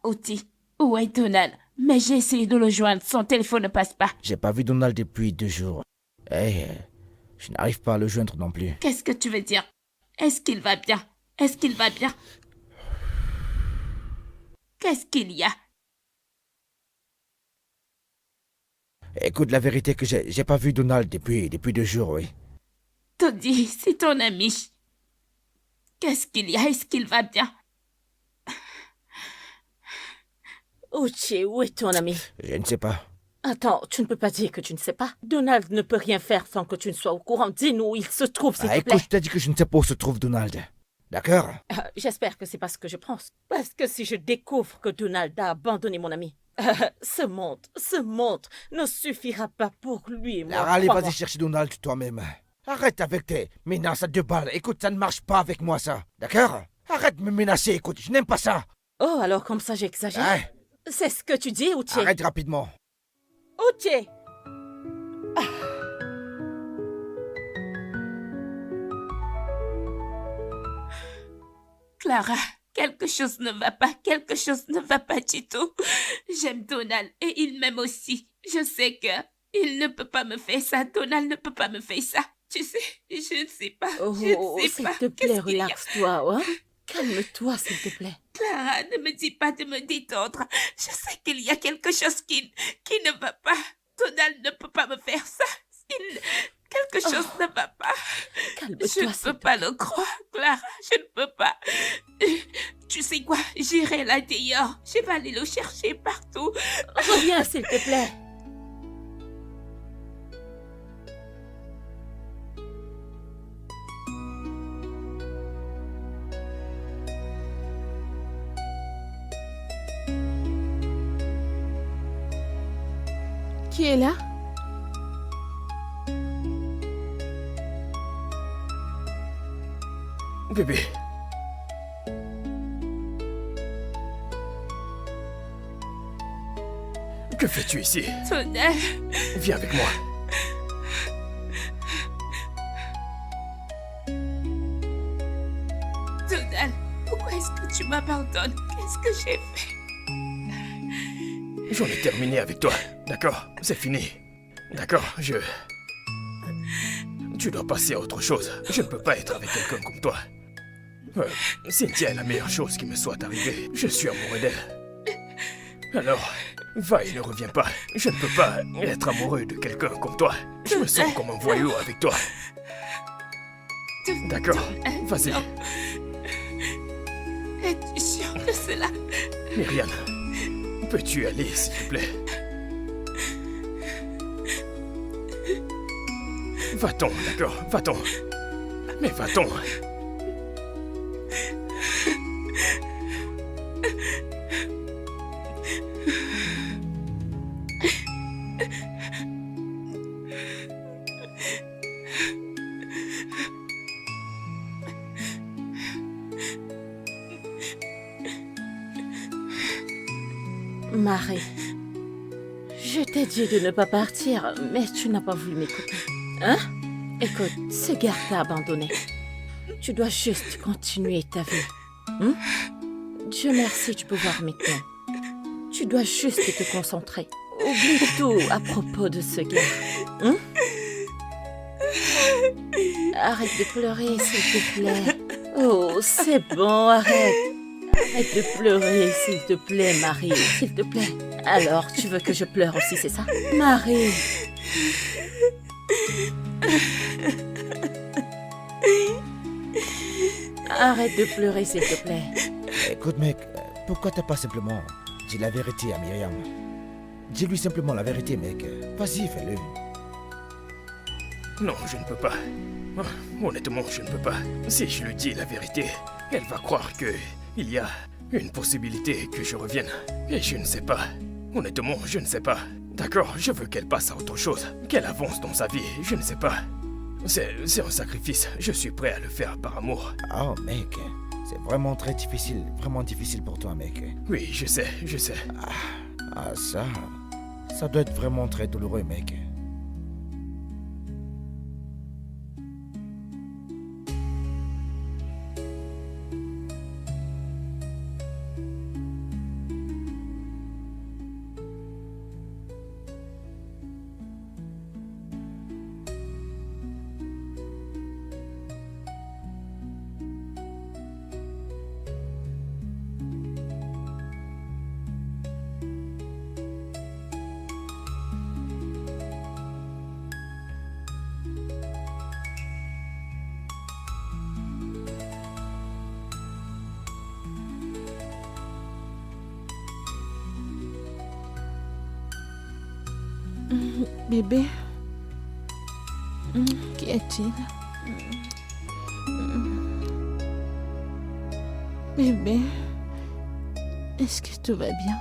Oti, où est Donald? Mais j'ai essayé de le joindre, son téléphone ne passe pas. J'ai pas vu Donald depuis 2 jours. Eh, je n'arrive pas à le joindre non plus. Qu'est-ce que tu veux dire? Est-ce qu'il va bien? Est-ce qu'il va bien? Qu'est-ce qu'il y a? Écoute, la vérité que j'ai pas vu Donald depuis 2 jours, oui. Toddy, c'est ton ami. Qu'est-ce qu'il y a? Est-ce qu'il va bien? Uche, où est ton ami? Je ne sais pas. Attends, tu ne peux pas dire que tu ne sais pas. Donald ne peut rien faire sans que tu ne sois au courant. Dis-nous où il se trouve, s'il te plaît. Écoute, je t'ai dit que je ne sais pas où se trouve Donald. D'accord? J'espère que c'est pas ce que je pense. Parce que si je découvre que Donald a abandonné mon ami, ce monde ne suffira pas pour lui et moi. Lara, allez, crois-moi. vas-y chercher Donald toi-même. Arrête avec tes menaces à 2 balles. Écoute, ça ne marche pas avec moi, ça. D'accord? Arrête de me menacer, écoute, je n'aime pas ça. Oh, alors comme ça j'exagère. Hein? C'est ce que tu dis, Uche? Arrête rapidement. Uche! Clara, quelque chose ne va pas, quelque chose ne va pas du tout. J'aime Donald et il m'aime aussi. Je sais que il ne peut pas me faire ça. Donald ne peut pas me faire ça. Tu sais, je ne sais pas. Oh, je ne sais s'il pas. te plaît, Qu'est-ce qu'il y a? relaxe-toi, hein? Calme-toi, s'il te plaît. Clara, ne me dis pas de me détendre. Je sais qu'il y a quelque chose qui ne va pas. Donald ne peut pas me faire ça. Quelque chose ne va pas. Calme-toi, Je ne s'il peux te pas le croire, Clara. Je ne peux pas. Tu sais quoi? J'irai là dehors. Je vais aller le chercher partout. Reviens, s'il te plaît. Qui est là? Bébé. Que fais-tu ici? Donald, Viens avec moi. Donald, pourquoi est-ce que tu m'abandonnes? Qu'est-ce que j'ai fait? J'en ai terminé avec toi. D'accord? C'est fini. D'accord? Tu dois passer à autre chose. Je ne peux pas être avec quelqu'un comme toi. Cynthia est la meilleure chose qui me soit arrivée. Je suis amoureux d'elle. Alors, va et ne reviens pas. Je ne peux pas être amoureux de quelqu'un comme toi. Je me sens comme un voyou avec toi. D'accord? Vas-y. Es-tu sûr de cela? Myriam, peux-tu aller, s'il te plaît? Va-t'en, d'accord? Va-t'en. Mais va-t'en. Marie, je t'ai dit de ne pas partir, mais tu n'as pas voulu m'écouter. Hein? Écoute, ce gars t'a abandonné. Tu dois juste continuer ta vie. Hein? Dieu merci, tu peux voir maintenant. Tu dois juste te concentrer. Oublie tout à propos de ce gars. Hein? Arrête de pleurer, s'il te plaît. Oh, c'est bon, arrête. Arrête de pleurer, s'il te plaît, Marie. S'il te plaît. Alors, tu veux que je pleure aussi, c'est ça? Marie. Arrête de pleurer, s'il te plaît. Écoute, mec, pourquoi t'as pas simplement dit la vérité à Myriam? Dis-lui simplement la vérité, mec. Vas-y, fais-le. Non, je ne peux pas. Honnêtement, je ne peux pas. Si je lui dis la vérité, elle va croire que il y a une possibilité que je revienne. Et je ne sais pas. Honnêtement, je ne sais pas. D'accord, je veux qu'elle passe à autre chose. Qu'elle avance dans sa vie, je ne sais pas. C'est un sacrifice. Je suis prêt à le faire par amour. Oh, mec, c'est vraiment très difficile. Vraiment difficile pour toi, mec. Oui, je sais, je sais. Ah, ça doit être vraiment très douloureux, mec. Bébé, qu'y a-t-il? Bébé, est-ce que tout va bien?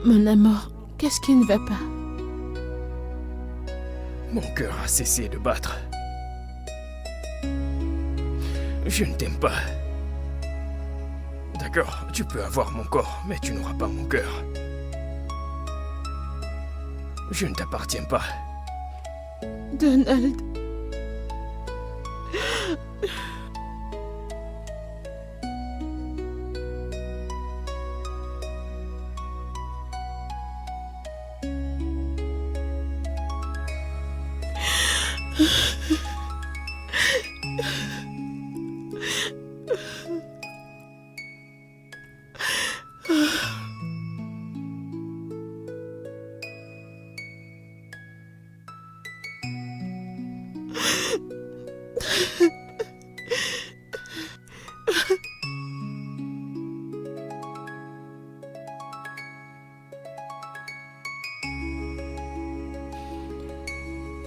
Mon amour, qu'est-ce qui ne va pas? Mon cœur a cessé de battre. Je ne t'aime pas. D'accord, tu peux avoir mon corps, mais tu n'auras pas mon cœur. Je ne t'appartiens pas. Donald.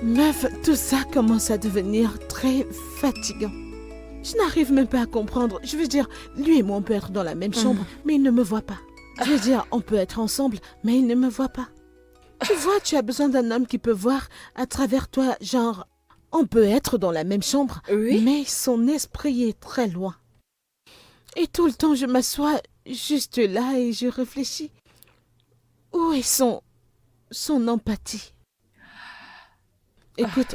Meuf, tout ça commence à devenir très fatigant. Je n'arrive même pas à comprendre. Je veux dire, lui et moi, on peut être dans la même chambre, mais il ne me voit pas. Je veux dire, on peut être ensemble, mais il ne me voit pas. Tu vois, tu as besoin d'un homme qui peut voir à travers toi, genre, on peut être dans la même chambre, Oui. mais son esprit est très loin. Et tout le temps, je m'assois juste là et je réfléchis. Où est son empathie? Écoute,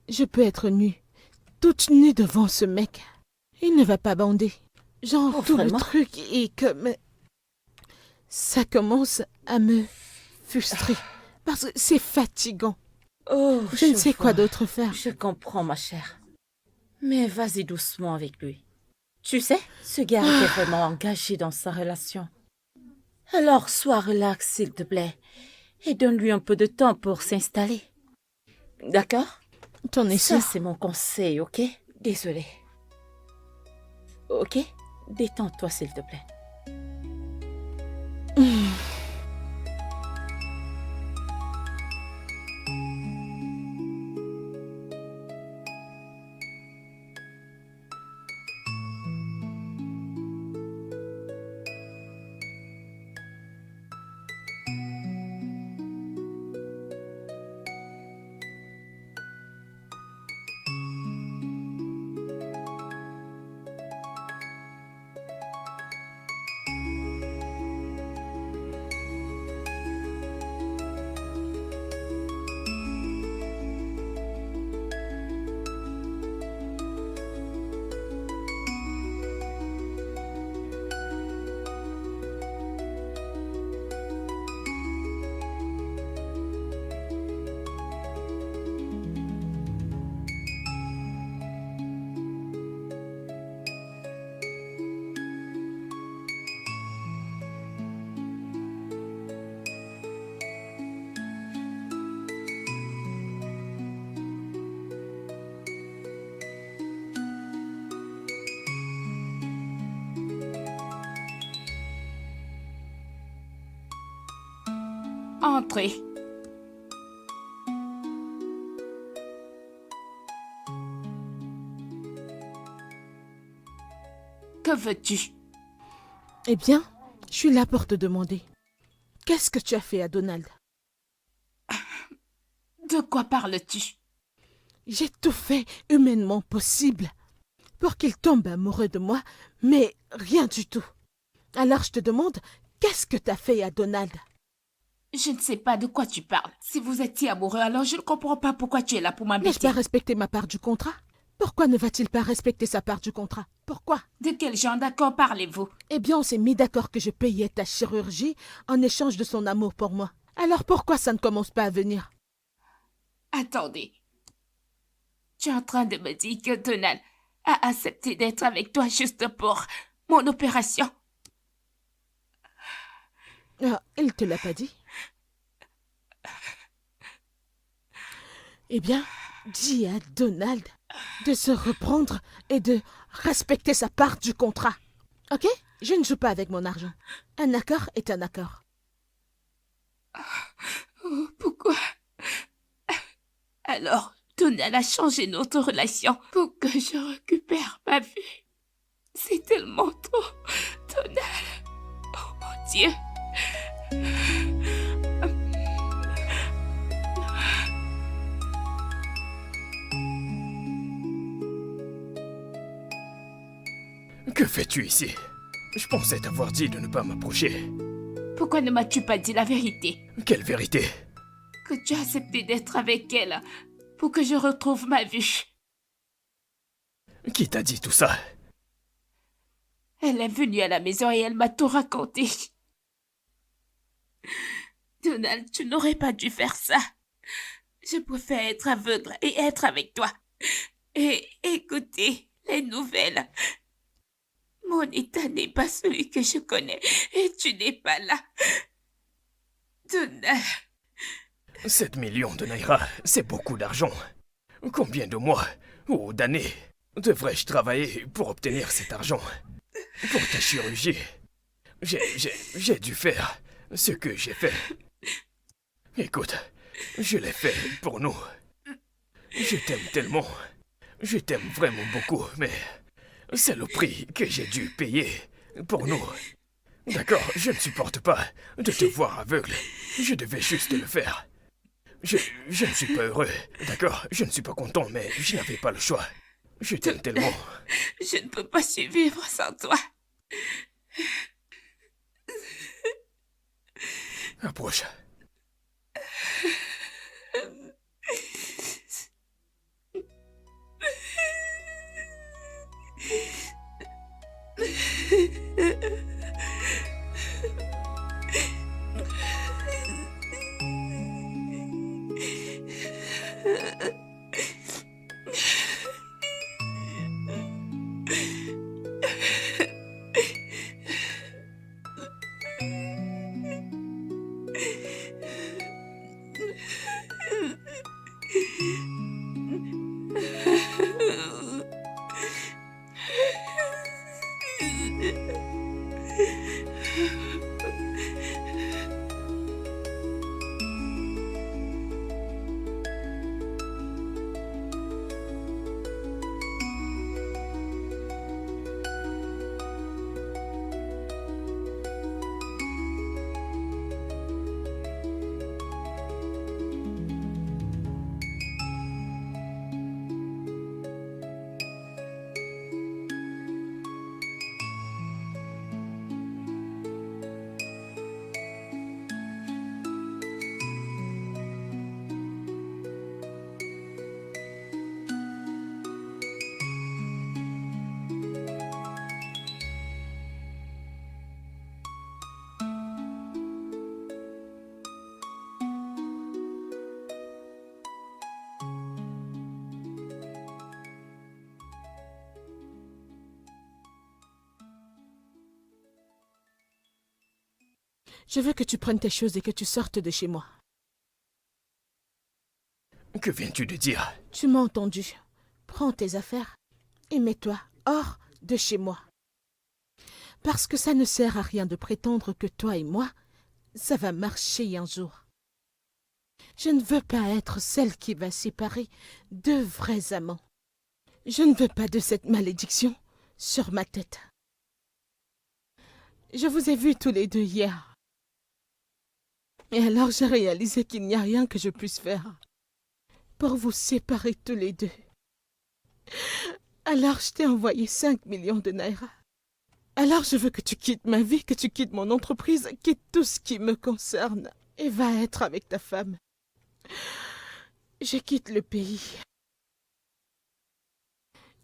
je peux être nue, toute nue devant ce mec. Il ne va pas bander. Genre, Oh, tout vraiment? le truc est comme... Ça commence à me frustrer. Parce que c'est fatigant. Oh, Je ne sais quoi vois. d'autre faire. Je comprends, ma chère. Mais vas-y doucement avec lui. Tu sais, ce gars était vraiment engagé dans sa relation. Alors, sois relax, s'il te plaît, et donne-lui un peu de temps pour s'installer. D'accord? T'en es Ça, sûr? c'est mon conseil, ok? Désolée. Ok? Détends-toi, s'il te plaît. Entrez. Que veux-tu? Eh bien, je suis là pour te demander. Qu'est-ce que tu as fait à Donald? De quoi parles-tu? J'ai tout fait humainement possible pour qu'il tombe amoureux de moi, mais rien du tout. Alors je te demande, qu'est-ce que t'as fait à Donald? Je ne sais pas de quoi tu parles. Si vous étiez amoureux, alors je ne comprends pas pourquoi tu es là pour N'est-ce m'embêter. pas respecter ma part du contrat? Pourquoi ne va-t-il pas respecter sa part du contrat? Pourquoi? De quel genre d'accord parlez-vous? Eh bien, on s'est mis d'accord que je payais ta chirurgie en échange de son amour pour moi. Alors pourquoi ça ne commence pas à venir? Attendez. Tu es en train de me dire que Donald a accepté d'être avec toi juste pour mon opération? Ah, il te l'a pas dit? Eh bien, dis à Donald de se reprendre et de respecter sa part du contrat. Ok? Je ne joue pas avec mon argent. Un accord est un accord. Alors, Donald a changé notre relation pour que je récupère ma vue. C'est tellement trop, Donald. Oh mon Dieu. Que fais-tu ici? Je pensais t'avoir dit de ne pas m'approcher. Pourquoi ne m'as-tu pas dit la vérité? Quelle vérité? Que tu as accepté d'être avec elle pour que je retrouve ma vue. Qui t'a dit tout ça? Elle est venue à la maison et elle m'a tout raconté. Donald, tu n'aurais pas dû faire ça. Je préfère être aveugle et être avec toi. Et écouter les nouvelles. Mon état n'est pas celui que je connais et tu n'es pas là. Donald. 7 millions de Naira, c'est beaucoup d'argent. Combien de mois ou d'années devrais-je travailler pour obtenir cet argent? Pour ta chirurgie, j'ai dû faire ce que j'ai fait. Écoute, je l'ai fait pour nous. Je t'aime tellement. Je t'aime vraiment beaucoup, mais c'est le prix que j'ai dû payer pour nous. D'accord, je ne supporte pas de te voir aveugle. Je devais juste le faire. Je ne suis pas heureux, d'accord? Je ne suis pas content, mais je n'avais pas le choix. Je t'aime tellement. Je ne peux pas survivre sans toi. Approche. Je veux que tu prennes tes choses et que tu sortes de chez moi. Que viens-tu de dire? Tu m'as entendu. Prends tes affaires et mets-toi hors de chez moi. Parce que ça ne sert à rien de prétendre que toi et moi, ça va marcher un jour. Je ne veux pas être celle qui va séparer deux vrais amants. Je ne veux pas de cette malédiction sur ma tête. Je vous ai vus tous les deux hier. Et alors j'ai réalisé qu'il n'y a rien que je puisse faire pour vous séparer tous les deux. Alors je t'ai envoyé 5 millions de Naira. Alors je veux que tu quittes ma vie, que tu quittes mon entreprise, quitte tout ce qui me concerne et va être avec ta femme. Je quitte le pays.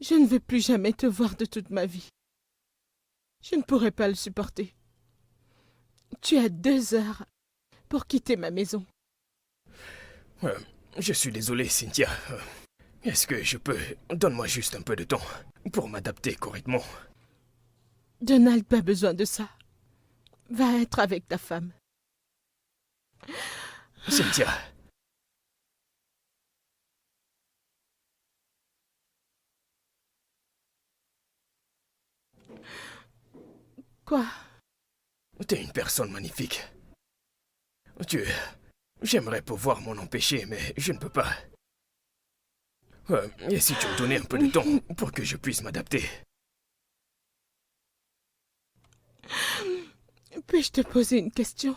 Je ne veux plus jamais te voir de toute ma vie. Je ne pourrai pas le supporter. Tu as 2 heures pour quitter ma maison. Je suis désolé, Cynthia. Est-ce que je peux... Donne-moi juste un peu de temps pour m'adapter correctement. Donald, pas besoin de ça. Va être avec ta femme. Cynthia. Quoi? T'es une personne magnifique. J'aimerais pouvoir m'en empêcher, mais je ne peux pas. Et si tu me donnais un peu de temps pour que je puisse m'adapter? Puis-je te poser une question?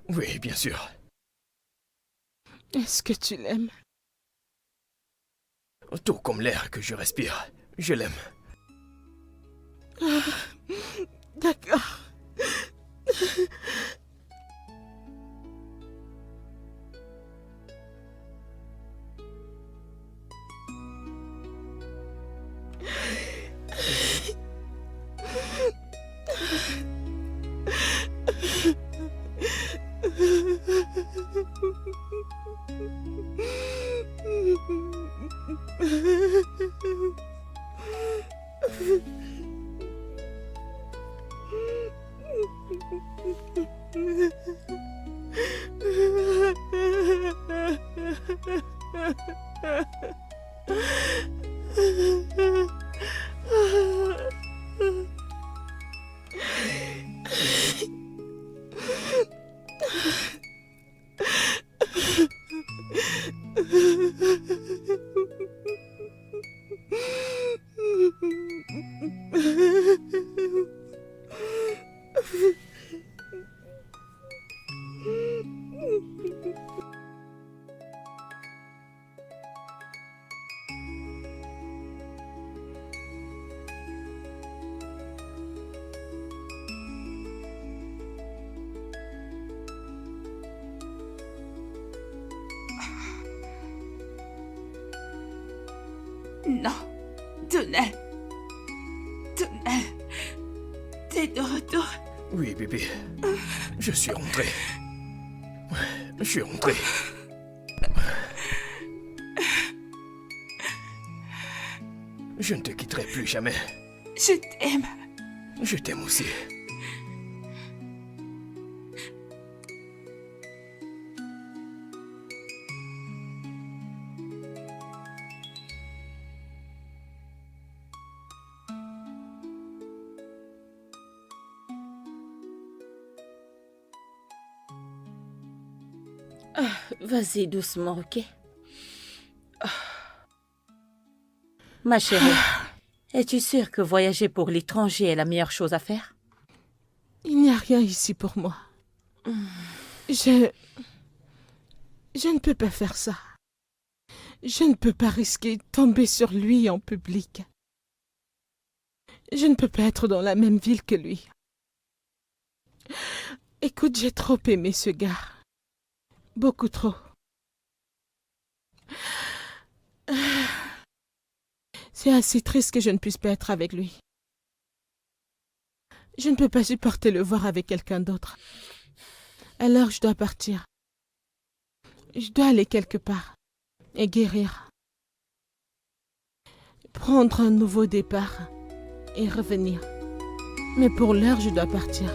Oui, bien sûr. Est-ce que tu l'aimes? Tout comme l'air que je respire, je l'aime. D'accord. Non, Donald. Donald. T'es de retour. Oui, bébé. Je suis rentré. Je suis rentré. Je ne te quitterai plus jamais. Je t'aime. Je t'aime aussi. Vas-y doucement, ok? Ma chérie, es-tu sûre que voyager pour l'étranger est la meilleure chose à faire? Il n'y a rien ici pour moi. Je ne peux pas faire ça. Je ne peux pas risquer de tomber sur lui en public. Je ne peux pas être dans la même ville que lui. Écoute, j'ai trop aimé ce gars. Beaucoup trop. C'est assez triste que je ne puisse pas être avec lui. Je ne peux pas supporter le voir avec quelqu'un d'autre. Alors je dois partir. Je dois aller quelque part et guérir. Prendre un nouveau départ et revenir. Mais pour l'heure, je dois partir.